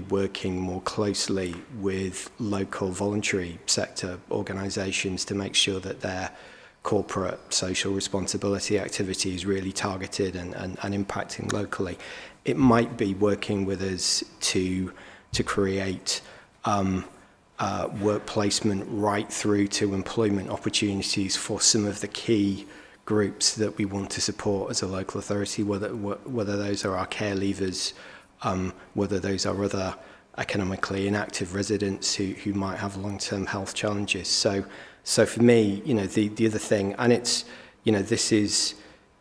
working more closely with local voluntary sector organisations to make sure that their corporate social responsibility activity is really targeted and impacting locally. It might be working with us to create work placement right through to employment opportunities for some of the key groups that we want to support as a local authority, whether those are our care leavers, whether those are other economically inactive residents who might have long-term health challenges. So for me, you know, the other thing, and it's, you know, this is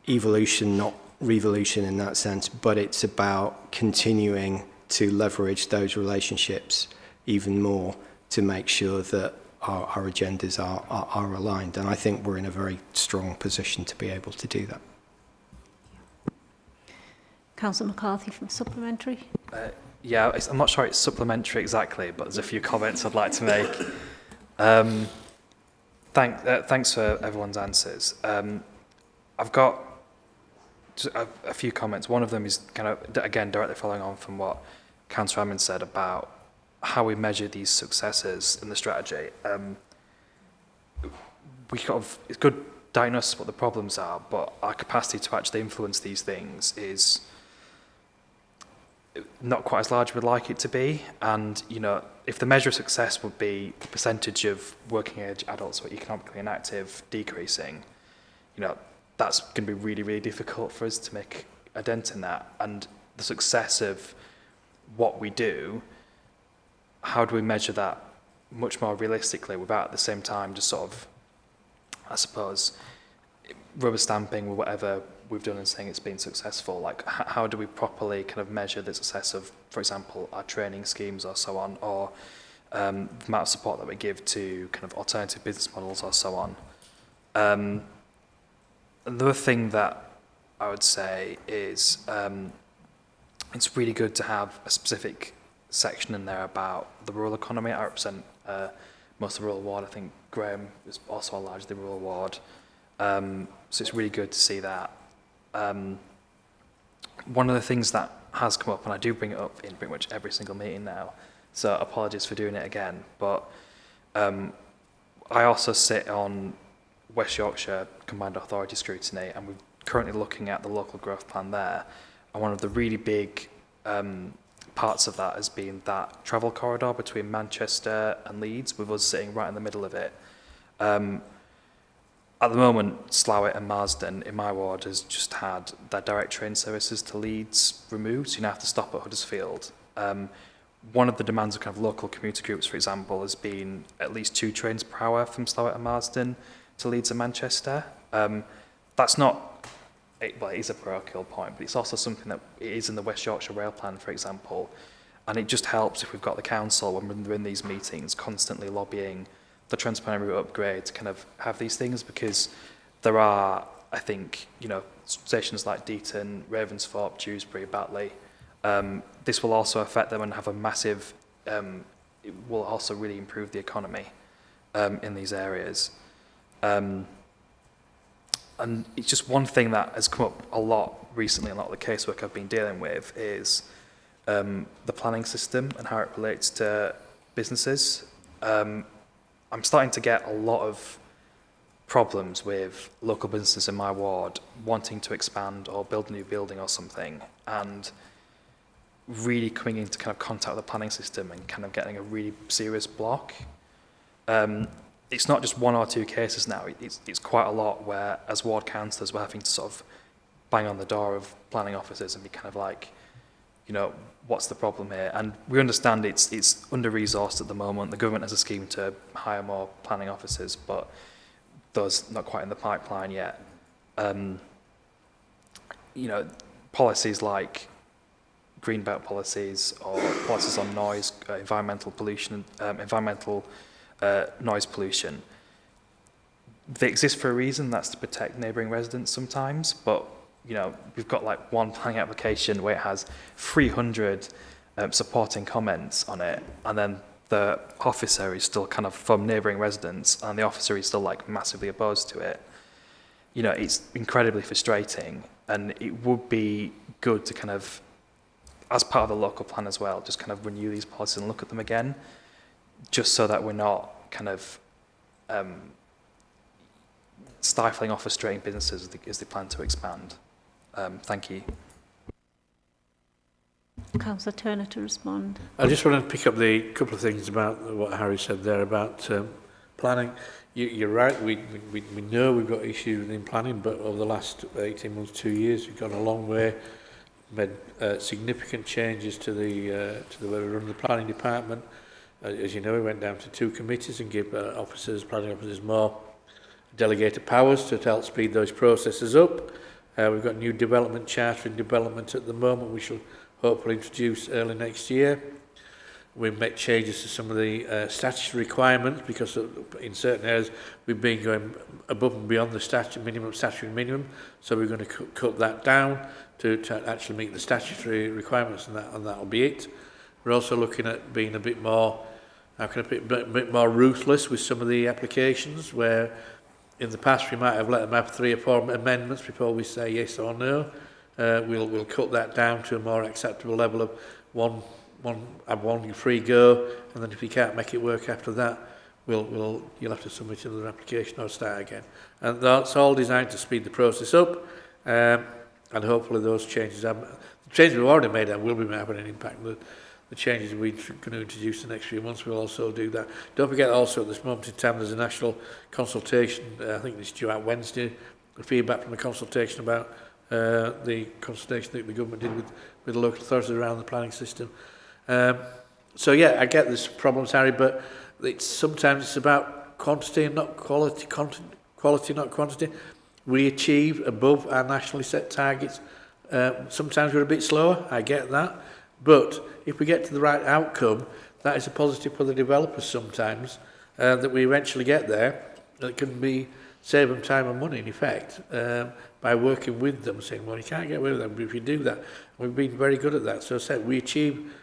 evolution, not revolution in that sense, but it's about continuing to leverage those relationships even more to make sure that our agendas are aligned. And I think we're in a very strong position to be able to do that. Councillor McCarthy from Supplementary. Yeah, I'm not sure it's supplementary exactly, but there's a few comments I'd like to make. Thanks for everyone's answers. I've got a few comments. One of them is kind of, again, directly following on from what Councillor Hammond said about how we measure these successes in the strategy. It's good diagnosis what the problems are, but our capacity to actually influence these things is not quite as large as we'd like it to be. And, you know, if the measure of success would be the percentage of working age adults who are economically inactive decreasing, you know, that's going to be really, really difficult for us to make a dent in that. And the success of what we do, how do we measure that much more realistically without at the same time just sort of, I suppose, rubber stamping with whatever we've done and saying it's been successful? Like, how do we properly kind of measure the success of, for example, our training schemes or so on, or the amount of support that we give to kind of alternative business models or so on? Another thing that I would say is it's really good to have a specific section in there about the rural economy. I represent most of the rural ward. I think Graham is also a largely rural ward. So it's really good to see that. One of the things that has come up, and I do bring it up in pretty much every single meeting now, so apologies for doing it again, but I also sit on West Yorkshire Combined Authority Scrutiny, and we're currently looking at the local growth plan there. And one of the really big parts of that has been that travel corridor between Manchester and Leeds, with us sitting right in the middle of it. At the moment, Slough and Marsden in my ward has just had their direct train services to Leeds removed, so you now have to stop at Huddersfield. One of the demands of kind of local commuter groups, for example, has been at least 2 trains per hour from Slough and Marsden to Leeds and Manchester. That's not, well, it is a parochial point, but it's also something that is in the West Yorkshire Rail Plan, for example. And it just helps if we've got the council, when we're in these meetings, constantly lobbying the Transparent Route upgrade to kind of have these things, because there are, I think, you know, stations like Deaton, Ravensthorpe, Dewsbury, Batley. This will also affect them and have a massive, it will also really improve the economy in these areas. And it's just one thing that has come up a lot recently, a lot of the casework I've been dealing with is the planning system and how it relates to businesses. I'm starting to get a lot of problems with local businesses in my ward wanting to expand or build a new building or something, and really coming into kind of contact with the planning system and kind of getting a really serious block. it's not just one or two cases now. It's quite a lot where, as ward councillors, we're having to sort of bang on the door of planning officers and be kind of like, you know, what's the problem here? And we understand it's under-resourced at the moment. The government has a scheme to hire more planning officers, but those not quite in the pipeline yet. You know, policies like green belt policies or policies on noise, environmental pollution, noise pollution, they exist for a reason. That's to protect neighbouring residents sometimes, but you know, we've got like one planning application where it has 300 supporting comments on it, and then the officer is still kind of from neighbouring residents, and the officer is still like massively opposed to it. You know, it's incredibly frustrating, and it would be good to kind of, as part of the local plan as well, just kind of renew these policies and look at them again, just so that we're not kind of stifling or frustrating businesses as they plan to expand. Thank you. Councillor Turner to respond. I just want to pick up the couple of things about what Harry said there about planning. You're right, we know we've got issues in planning, but over the last 18 months, 2 years, we've gone a long way, made significant changes to the way we run the planning department. As you know, we went down to 2 committees and gave planning officers more delegated powers to help speed those processes up. We've got a new development charter in development at the moment, we shall hopefully introduce early next year. We've made changes to some of the statutory requirements because in certain areas we've been going above and beyond the statutory minimum, so we're going to cut that down to actually meet the statutory requirements, and that'll be it. We're also looking at being a bit more, how can I put it, a bit more ruthless with some of the applications, where in the past we might have let them have 3 or 4 amendments before we say yes or no. We'll cut that down to a more acceptable level of one free go, and then if you can't make it work after that, you'll have to submit another application or start again. And that's all designed to speed the process up, and hopefully those changes, the changes we've already made will be having an impact. The changes we're going to introduce in the next few months will also do that. Don't forget also at this moment in time there's a national consultation, I think it's due out Wednesday, the feedback from the consultation about the consultation that the government did with the local authorities around the planning system. So yeah, I get there's problems, Harry, but sometimes it's about quantity and not quality, quality not quantity. We achieve above our nationally set targets. Sometimes we're a bit slower, I get that, but if we get to the right outcome, that is a positive for the developers sometimes, that we eventually get there. It can be save them time and money in effect, by working with them, saying, well, you can't get away with that, but if you do that, we've been very good at that. So I said, we achieve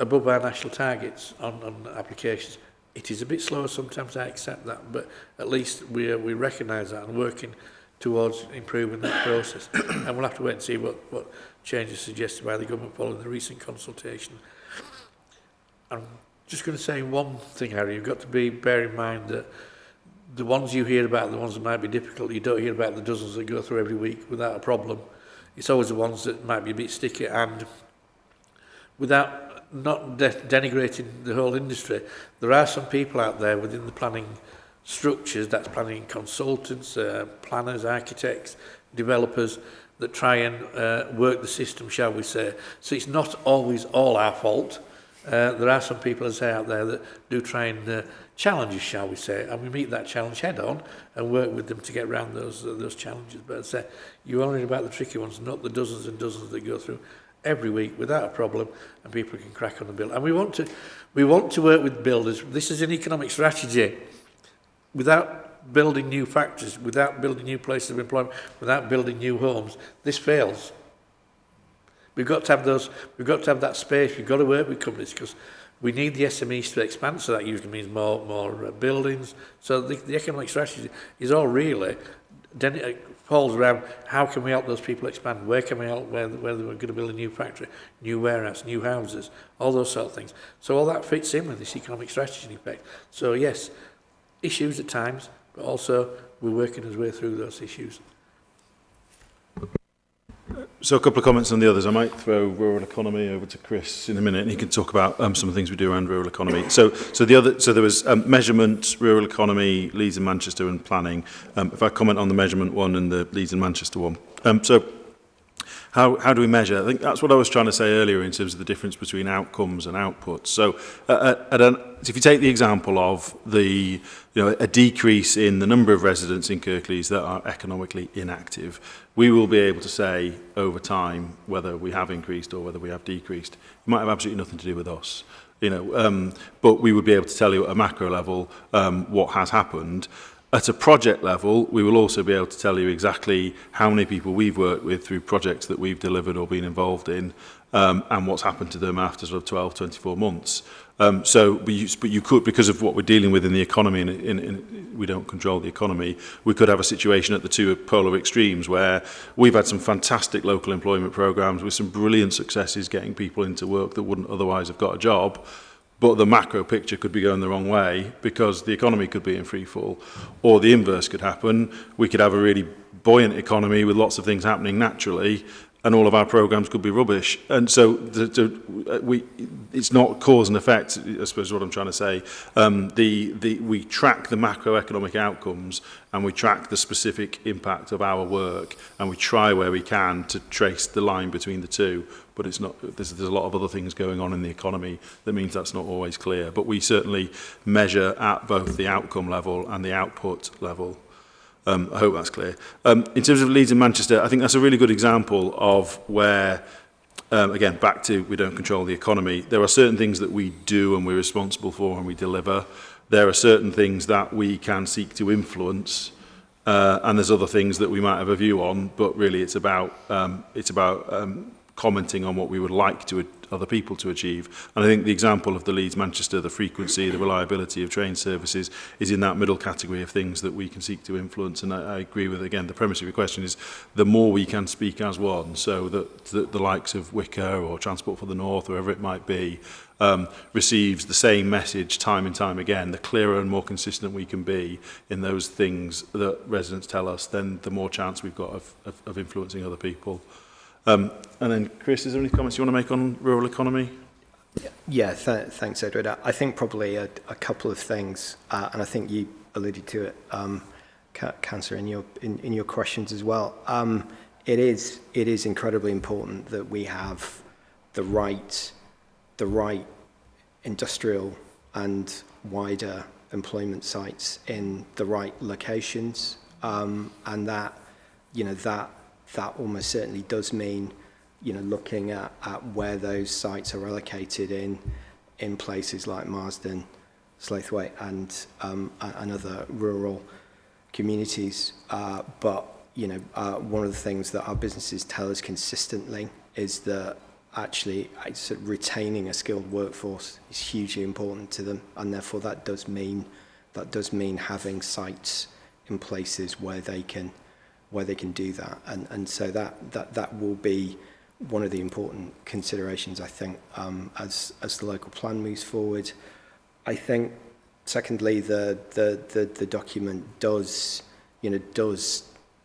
above our national targets on applications. It is a bit slower sometimes, I accept that, but at least we recognise that and working towards improving that process. And we'll have to wait and see what changes suggested by the government following the recent consultation. I'm just going to say one thing, Harry, you've got to bear in mind that the ones you hear about, the ones that might be difficult, you don't hear about the dozens that go through every week without a problem. It's always the ones that might be a bit sticky, and without not denigrating the whole industry, there are some people out there within the planning structures, that's planning consultants, planners, architects, developers, that try and work the system, shall we say. So it's not always all our fault. There are some people, as I say, out there that do try and challenge us, shall we say, and we meet that challenge head on and work with them to get around those challenges. But as I say, you're only about the tricky ones, not the dozens and dozens that go through every week without a problem, and people can crack on the bill. And we want to work with builders. This is an economic strategy. Without building new factories, without building new places of employment, without building new homes, this fails. We've got to have those. We've got to have that space. We've got to work with companies because we need the SMEs to expand. So that usually means more buildings. So the economic strategy is all really falls around how can we help those people expand? Where can we help? Where we're going to build a new factory, new warehouse, new houses, all those sort of things. So all that fits in with this economic strategy in effect. So yes, issues at times, but also we're working our way through those issues. So a couple of comments on the others. I might throw rural economy over to Chris in a minute, and he can talk about some of the things we do around rural economy. So there was measurement, rural economy, Leeds and Manchester, and planning. If I comment on the measurement one and the Leeds and Manchester one. How do we measure? I think that's what I was trying to say earlier in terms of the difference between outcomes and outputs. So if you take the example of a decrease in the number of residents in Kirklees that are economically inactive, we will be able to say over time whether we have increased or whether we have decreased. It might have absolutely nothing to do with us, but we would be able to tell you at a macro level what has happened. At a project level, we will also be able to tell you exactly how many people we've worked with through projects that we've delivered or been involved in, and what's happened to them after sort of 12, 24 months. But you could, because of what we're dealing with in the economy, and we don't control the economy, we could have a situation at the two polar extremes where we've had some fantastic local employment programs with some brilliant successes getting people into work that wouldn't otherwise have got a job. But the macro picture could be going the wrong way because the economy could be in free fall, or the inverse could happen. We could have a really buoyant economy with lots of things happening naturally, and all of our programs could be rubbish. And so it's not cause and effect, I suppose is what I'm trying to say. We track the macroeconomic outcomes, and we track the specific impact of our work, and we try where we can to trace the line between the two. But it's not. There's a lot of other things going on in the economy that means that's not always clear. But we certainly measure at both the outcome level and the output level. I hope that's clear. In terms of Leeds and Manchester, I think that's a really good example of where, again, back to we don't control the economy. There are certain things that we do and we're responsible for and we deliver. There are certain things that we can seek to influence, and there's other things that we might have a view on. But really, it's about commenting on what we would like to other people to achieve. And I think the example of the Leeds Manchester, the frequency, the reliability of train services is in that middle category of things that we can seek to influence. And I agree with, again, the premise of your question is the more we can speak as one, so that the likes of Wicker or Transport for the North, wherever it might be, receives the same message time and time again, the clearer and more consistent we can be in those things that residents tell us, then the more chance we've got of influencing other people. And then, Chris, is there any comments you want to make on rural economy? Yeah, thanks, Edward. I think probably a couple of things, and I think you alluded to it, Councillor, in your questions as well. It is incredibly important that we have the right industrial and wider employment sites in the right locations, and that almost certainly does mean, looking at where those sites are allocated in places like Marsden, Slaithwaite, and other rural communities. But one of the things that our businesses tell us consistently is that actually retaining a skilled workforce is hugely important to them, and therefore that does mean having sites in places where they can do that, and so that will be one of the important considerations, I think, as the local plan moves forward. I think, secondly, the document does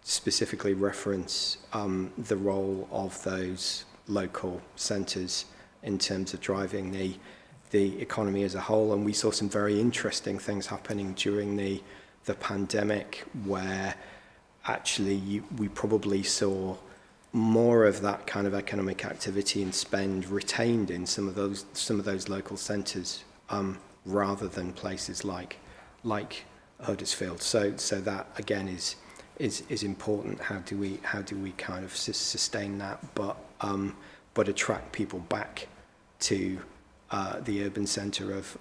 specifically reference the role of those local centres in terms of driving the economy as a whole, and we saw some very interesting things happening during the pandemic where actually we probably saw more of that kind of economic activity and spend retained in some of those local centres, rather than places like Huddersfield. So that again is important. How do we kind of sustain that, but attract people back to the urban centre of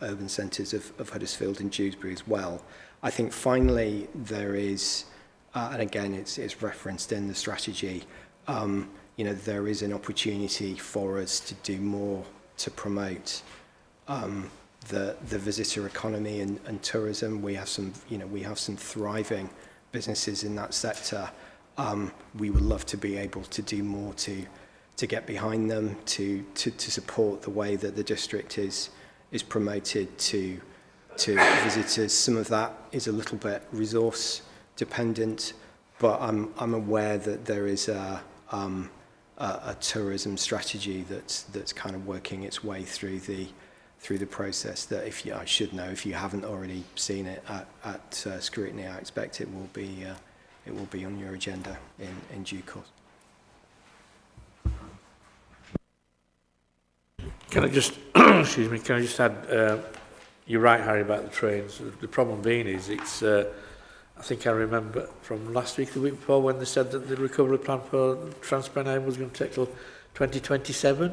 urban centres of Huddersfield and Dewsbury as well. I think finally there is, and again it's referenced in the strategy, there is an opportunity for us to do more to promote the visitor economy and tourism. We have some thriving businesses in that sector. We would love to be able to do more to get behind them, to support the way that the district is promoted to visitors. Some of that is a little bit resource dependent, but I'm aware that there is a a tourism strategy that's kind of working its way through the process. That I should know, if you haven't already seen it at Scrutiny, I expect it will be on your agenda in due course. Can I just, excuse me, can I just add, you're right, Harry, about the trains. The problem being is I think I remember from last week, the week before, when they said that the recovery plan for Transpennine was going to take till 2027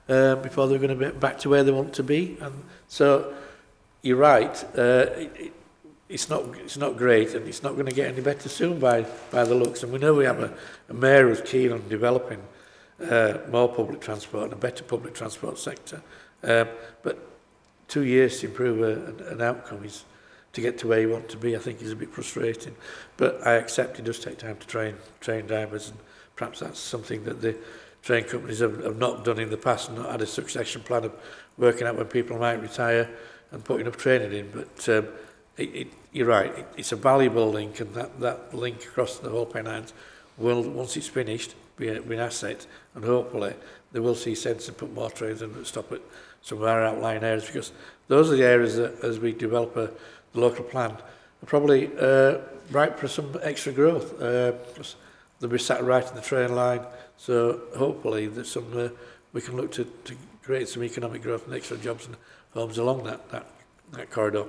before they're going to be back to where they want to be. And so you're right, it's not great, and it's not going to get any better soon by the looks. And we know we have a mayor who's keen on developing more public transport and a better public transport sector. But 2 years to improve an outcome is, to get to where you want to be, I think is a bit frustrating. But I accept it does take time to train drivers, and perhaps that's something that the train companies have not done in the past, and not had a succession plan of working out when people might retire and putting up training in. But you're right, it's a valuable link, and that link across the whole Pennines will, once it's finished, be an asset, and hopefully they will see sense and put more trains and stop at some of our outlying areas, because those are the areas that, as we develop the local plan, are probably ripe for some extra growth, because they'll be sat right in the train line. So hopefully there's some we can look to create some economic growth and extra jobs and homes along that corridor.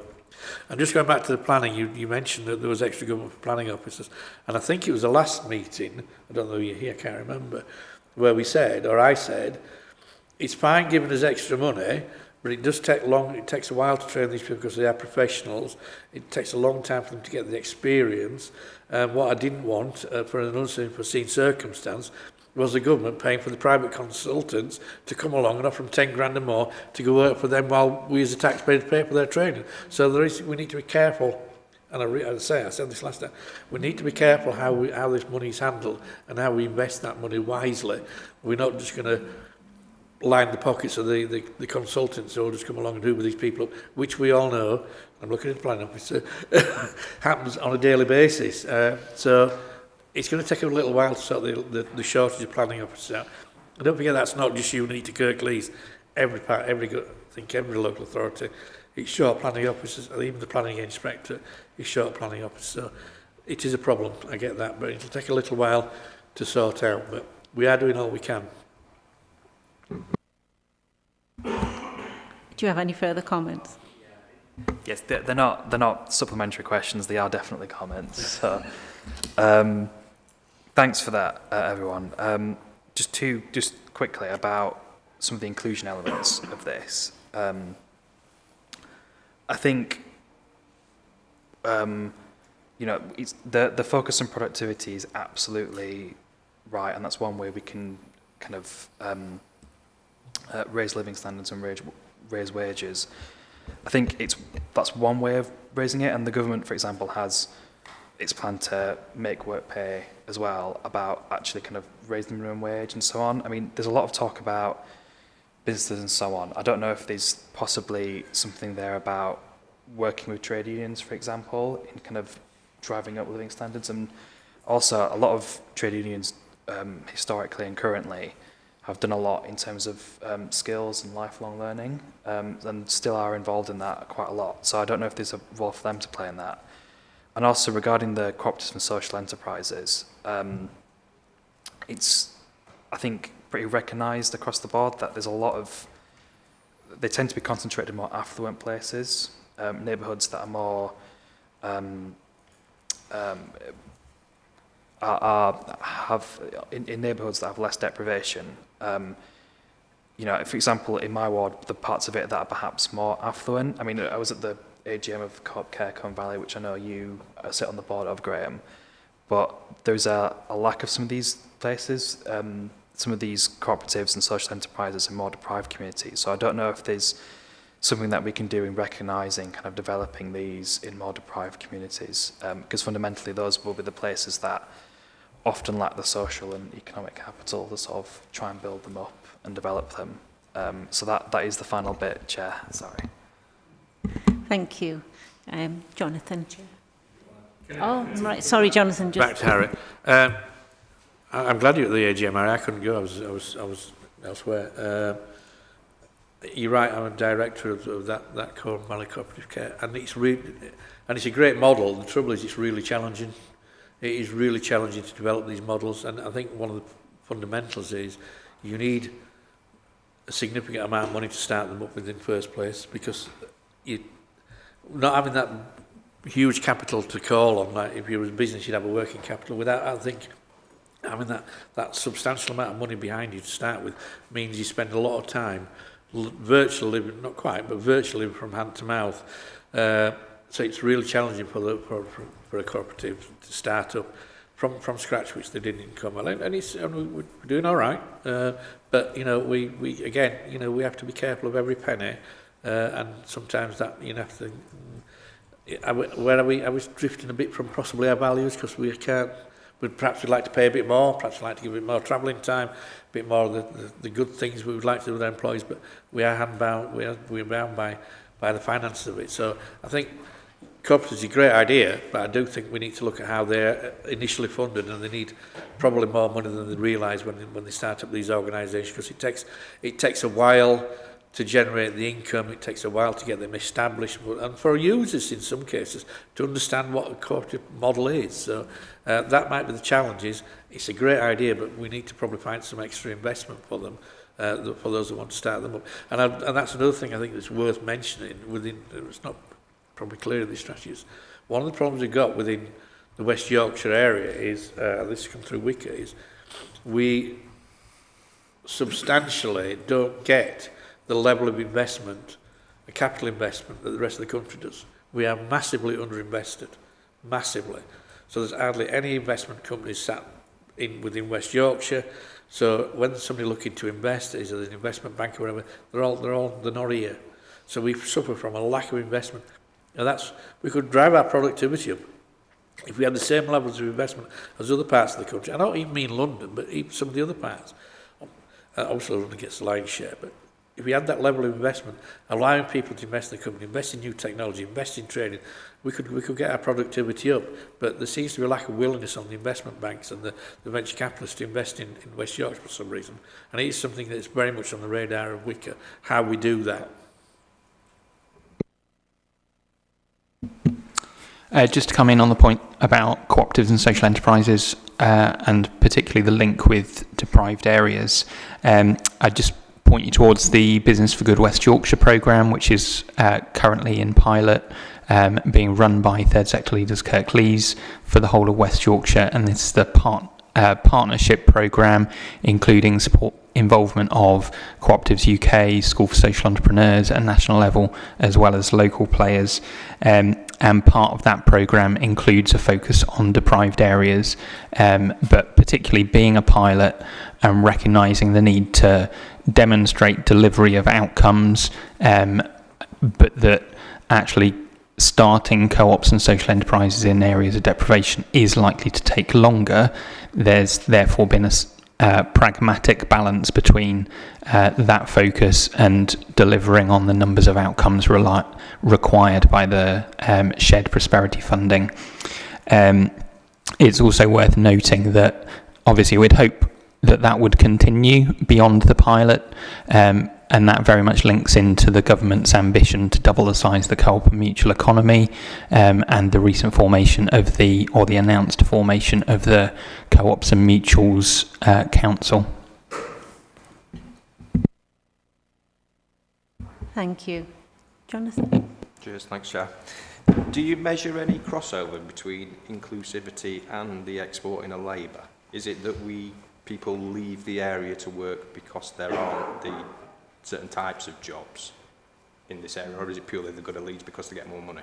And just going back to the planning, you mentioned that there was extra government for planning officers, and I think it was the last meeting, I don't know if you're here, I can't remember, where we said, or I said, it's fine giving us extra money, but it does take long, it takes a while to train these people because they are professionals. It takes a long time for them to get the experience. What I didn't want for an unforeseen circumstance was the government paying for the private consultants to come along and offer them 10 grand or more to go work for them while we as the taxpayers pay for their training. So we need to be careful, and I said this last time, we need to be careful how this money is handled and how we invest that money wisely. We're not just going to line the pockets of the consultants who will just come along and hoover these people up, which we all know, I'm looking at the planning officer, happens on a daily basis. So it's going to take a little while to sort the shortage of planning officers out. And don't forget, that's not just unique to Kirklees. I think every local authority, it's short planning officers, and even the planning inspector is short planning officers. So it is a problem, I get that, but it'll take a little while to sort out. But we are doing all we can. Do you have any further comments? Yes, they're not supplementary questions. They are definitely comments. So, thanks for that, everyone. Just quickly about some of the inclusion elements of this. I think it's the focus on productivity is absolutely right, and that's one way we can kind of raise living standards and raise wages. I think that's one way of raising it, and the government, for example, has its plan to make work pay as well, about actually kind of raising the minimum wage and so on. I mean, there's a lot of talk about businesses and so on. I don't know if there's possibly something there about working with trade unions, for example, in kind of driving up living standards. And also, a lot of trade unions, historically and currently, have done a lot in terms of skills and lifelong learning, and still are involved in that quite a lot. So I don't know if there's a role for them to play in that. And also regarding the cooperatives and social enterprises, it's, I think, pretty recognised across the board that there's a lot of, they tend to be concentrated in more affluent places, neighbourhoods that are more, in neighbourhoods that have less deprivation. For example, in my ward, the parts of it that are perhaps more affluent. I mean, I was at the AGM of Co-op Care Cone Valley, which I know you sit on the board of, Graham, but there's a lack of some of these places, some of these cooperatives and social enterprises in more deprived communities. So I don't know if there's something that we can do in recognising, kind of developing these in more deprived communities, because fundamentally those will be the places that often lack the social and economic capital to sort of try and build them up and develop them. So that is the final bit, Chair. Sorry. Thank you. Jonathan. Oh, right. Sorry, Jonathan. Back to Harry. I'm glad you're at the AGM. I couldn't go. I was elsewhere. You're right. I'm a director of that Corn Valley Cooperative Care, and it's a great model. The trouble is, it's really challenging. It is really challenging to develop these models, and I think one of the fundamentals is you need a significant amount of money to start them up with in the first place, because you not having that huge capital to call on. Like if you're a business, you'd have a working capital. Without, I think, having that substantial amount of money behind you to start with means you spend a lot of time virtually living, not quite, but virtually from hand to mouth. So it's really challenging for a cooperative to start up from scratch, which they did in Cornwall, and we're doing all right. But you know, we again, you know, we have to be careful of every penny, and sometimes that you have to. I was drifting a bit from possibly our values, because we can't. Perhaps we'd like to pay a bit more, perhaps we'd like to give a bit more travelling time, a bit more of the good things we would like to do with our employees, but we are hand-bound, we're bound by the finances of it. So I think cooperatives is a great idea, but I do think we need to look at how they're initially funded, and they need probably more money than they realise when they start up these organisations, because it takes a while to generate the income, it takes a while to get them established, and for users in some cases to understand what a cooperative model is. So that might be the challenge. It's a great idea, but we need to probably find some extra investment for them, for those who want to start them up. And that's another thing I think that's worth mentioning. It's not probably clear in these strategies. One of the problems we've got within the West Yorkshire area is, this has come through WICA, is we substantially don't get the level of investment, a capital investment, that the rest of the country does. We are massively underinvested, massively. So there's hardly any investment companies sat within West Yorkshire. So when somebody looking to invest, is an investment bank or whatever, they're not here. So we suffer from a lack of investment, and we could drive our productivity up if we had the same levels of investment as other parts of the country. I don't even mean London, but even some of the other parts. Obviously, London gets the lion's share, but if we had that level of investment, allowing people to invest in the company, invest in new technology, invest in training, we could get our productivity up. But there seems to be a lack of willingness on the investment banks and the venture capitalists to invest in West Yorkshire for some reason. And it is something that's very much on the radar of WICA, how we do that. Just to come in on the point about cooperatives and social enterprises, and particularly the link with deprived areas, I just point you towards the Business for Good West Yorkshire programme, which is currently in pilot, being run by third sector leaders Kirklees for the whole of West Yorkshire, and this is the partnership programme, including involvement of Cooperatives UK, School for Social Entrepreneurs at national level, as well as local players. And part of that programme includes a focus on deprived areas, but particularly being a pilot and recognising the need to demonstrate delivery of outcomes, but that actually starting co-ops and social enterprises in areas of deprivation is likely to take longer. There's therefore been a pragmatic balance between that focus and delivering on the numbers of outcomes required by the shared prosperity funding. It's also worth noting that obviously we'd hope that would continue beyond the pilot, and that very much links into the government's ambition to double the size of the co-op and mutual economy, and the recent formation of the announced formation of the Co-ops and Mutuals Council. Thank you. Jonathan? Cheers, thanks, Chair. Do you measure any crossover between inclusivity and the exporting of labour? Is it that people leave the area to work because there aren't the certain types of jobs in this area, or is it purely they go to Leeds because they get more money?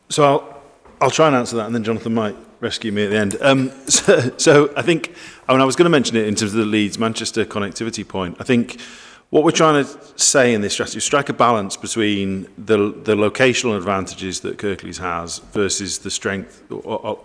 So I'll try and answer that, and then Jonathan might rescue me at the end. So I think, I was going to mention it in terms of the Leeds-Manchester connectivity point. I think what we're trying to say in this strategy is strike a balance between the locational advantages that Kirklees has versus the strength,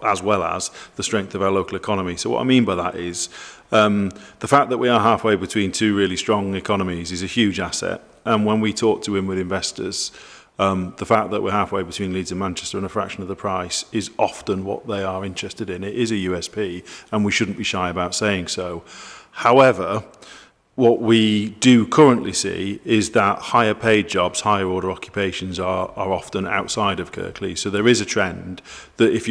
as well as the strength of our local economy. So what I mean by that is the fact that we are halfway between two really strong economies is a huge asset. And when we talk to investors, The fact that we're halfway between Leeds and Manchester and a fraction of the price is often what they are interested in. It is a USP, and we shouldn't be shy about saying so. However, what we do currently see is that higher paid jobs, higher order occupations are often outside of Kirklees. So there is a trend that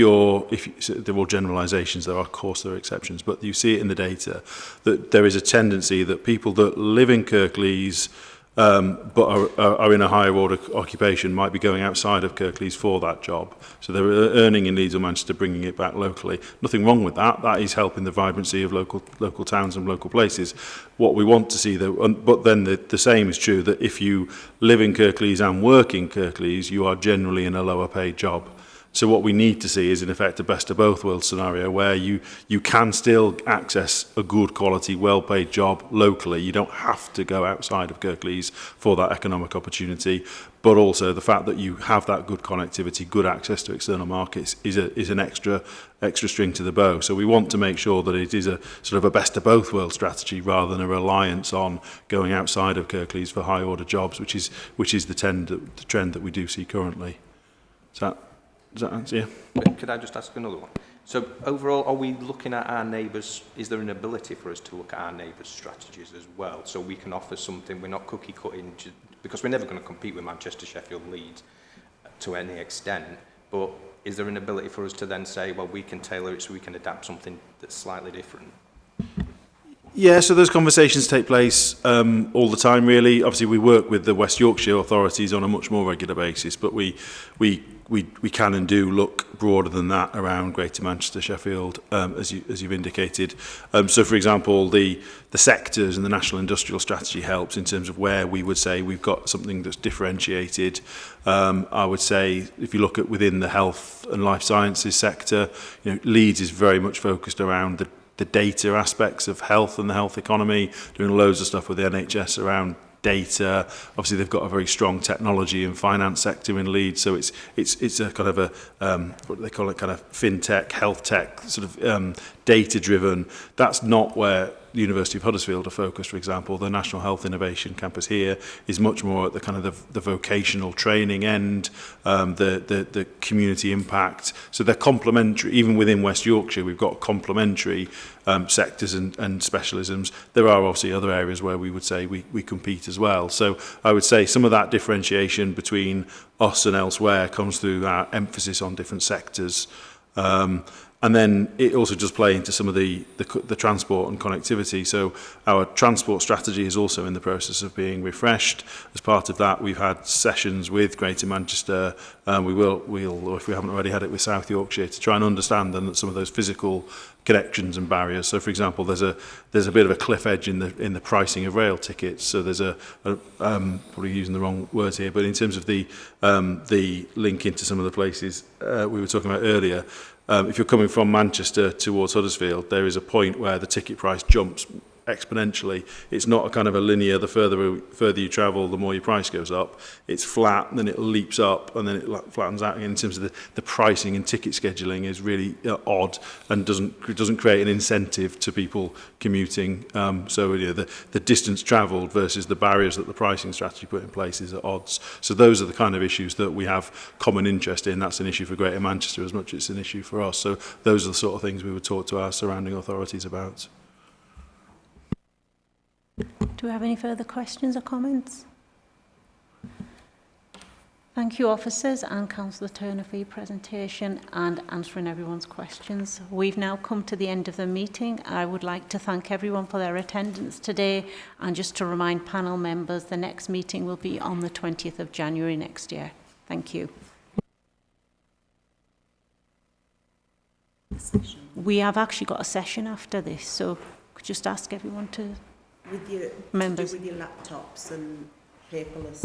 so there are generalisations, of course there are exceptions, but you see it in the data that there is a tendency that people that live in Kirklees but are in a higher order occupation might be going outside of Kirklees for that job. So they're earning in Leeds or Manchester, bringing it back locally. Nothing wrong with that. That is helping the vibrancy of local towns and local places. What we want to see, though, but then the same is true, that if you live in Kirklees and work in Kirklees, you are generally in a lower paid job. So what we need to see is, in effect, a best of both worlds scenario where you can still access a good quality, well-paid job locally. You don't have to go outside of Kirklees for that economic opportunity, but also the fact that you have that good connectivity, good access to external markets is an extra string to the bow. So we want to make sure that it is a sort of a best of both worlds strategy rather than a reliance on going outside of Kirklees for high order jobs, which is the trend that we do see currently. Does that answer you? Could I just ask another one? So overall, are we looking at our neighbours? Is there an ability for us to look at our neighbours' strategies as well, so we can offer something? We're not cookie cutting, because we're never going to compete with Manchester, Sheffield, Leeds to any extent. But is there an ability for us to then say, well, we can tailor it so we can adapt something that's slightly different? Yeah, so those conversations take place all the time, really. Obviously, we work with the West Yorkshire authorities on a much more regular basis, but we can and do look broader than that around Greater Manchester, Sheffield, as you've indicated. So, for example, the sectors and the National Industrial Strategy helps in terms of where we would say we've got something that's differentiated. I would say if you look at within the health and life sciences sector, Leeds is very much focused around the data aspects of health and the health economy, doing loads of stuff with the NHS around data. Obviously, they've got a very strong technology and finance sector in Leeds, so it's a kind of a what do they call it, kind of fintech, health tech, sort of data-driven. That's not where the University of Huddersfield are focused, for example. The National Health Innovation Campus here is much more at the kind of the vocational training end, the community impact. So they're complementary. Even within West Yorkshire, we've got complementary sectors and specialisms. There are obviously other areas where we would say we compete as well. So I would say some of that differentiation between us and elsewhere comes through our emphasis on different sectors. And then it also does play into some of the transport and connectivity. So our transport strategy is also in the process of being refreshed. As part of that, we've had sessions with Greater Manchester. We'll, if we haven't already had it with South Yorkshire, to try and understand some of those physical connections and barriers. So, for example, there's a bit of a cliff edge in the pricing of rail tickets. So there's probably using the wrong words here, but in terms of the link into some of the places we were talking about earlier. If you're coming from Manchester towards Huddersfield, there is a point where the ticket price jumps exponentially. It's not a kind of a linear, the further you travel, the more your price goes up. It's flat, and then it leaps up, and then it flattens out again. In terms of the pricing and ticket scheduling is really odd and doesn't create an incentive to people commuting. So the distance travelled versus the barriers that the pricing strategy put in place is at odds. So those are the kind of issues that we have common interest in. That's an issue for Greater Manchester as much as it's an issue for us. So those are the sort of things we would talk to our surrounding authorities about. Do we have any further questions or comments? Thank you, officers and Councillor Turner, for your presentation and answering everyone's questions. We've now come to the end of the meeting. I would like to thank everyone for their attendance today, and just to remind panel members, the next meeting will be on the 20th of January next year. Thank you. We have actually got a session after this, so could just ask everyone to with your members with your laptops and paperless.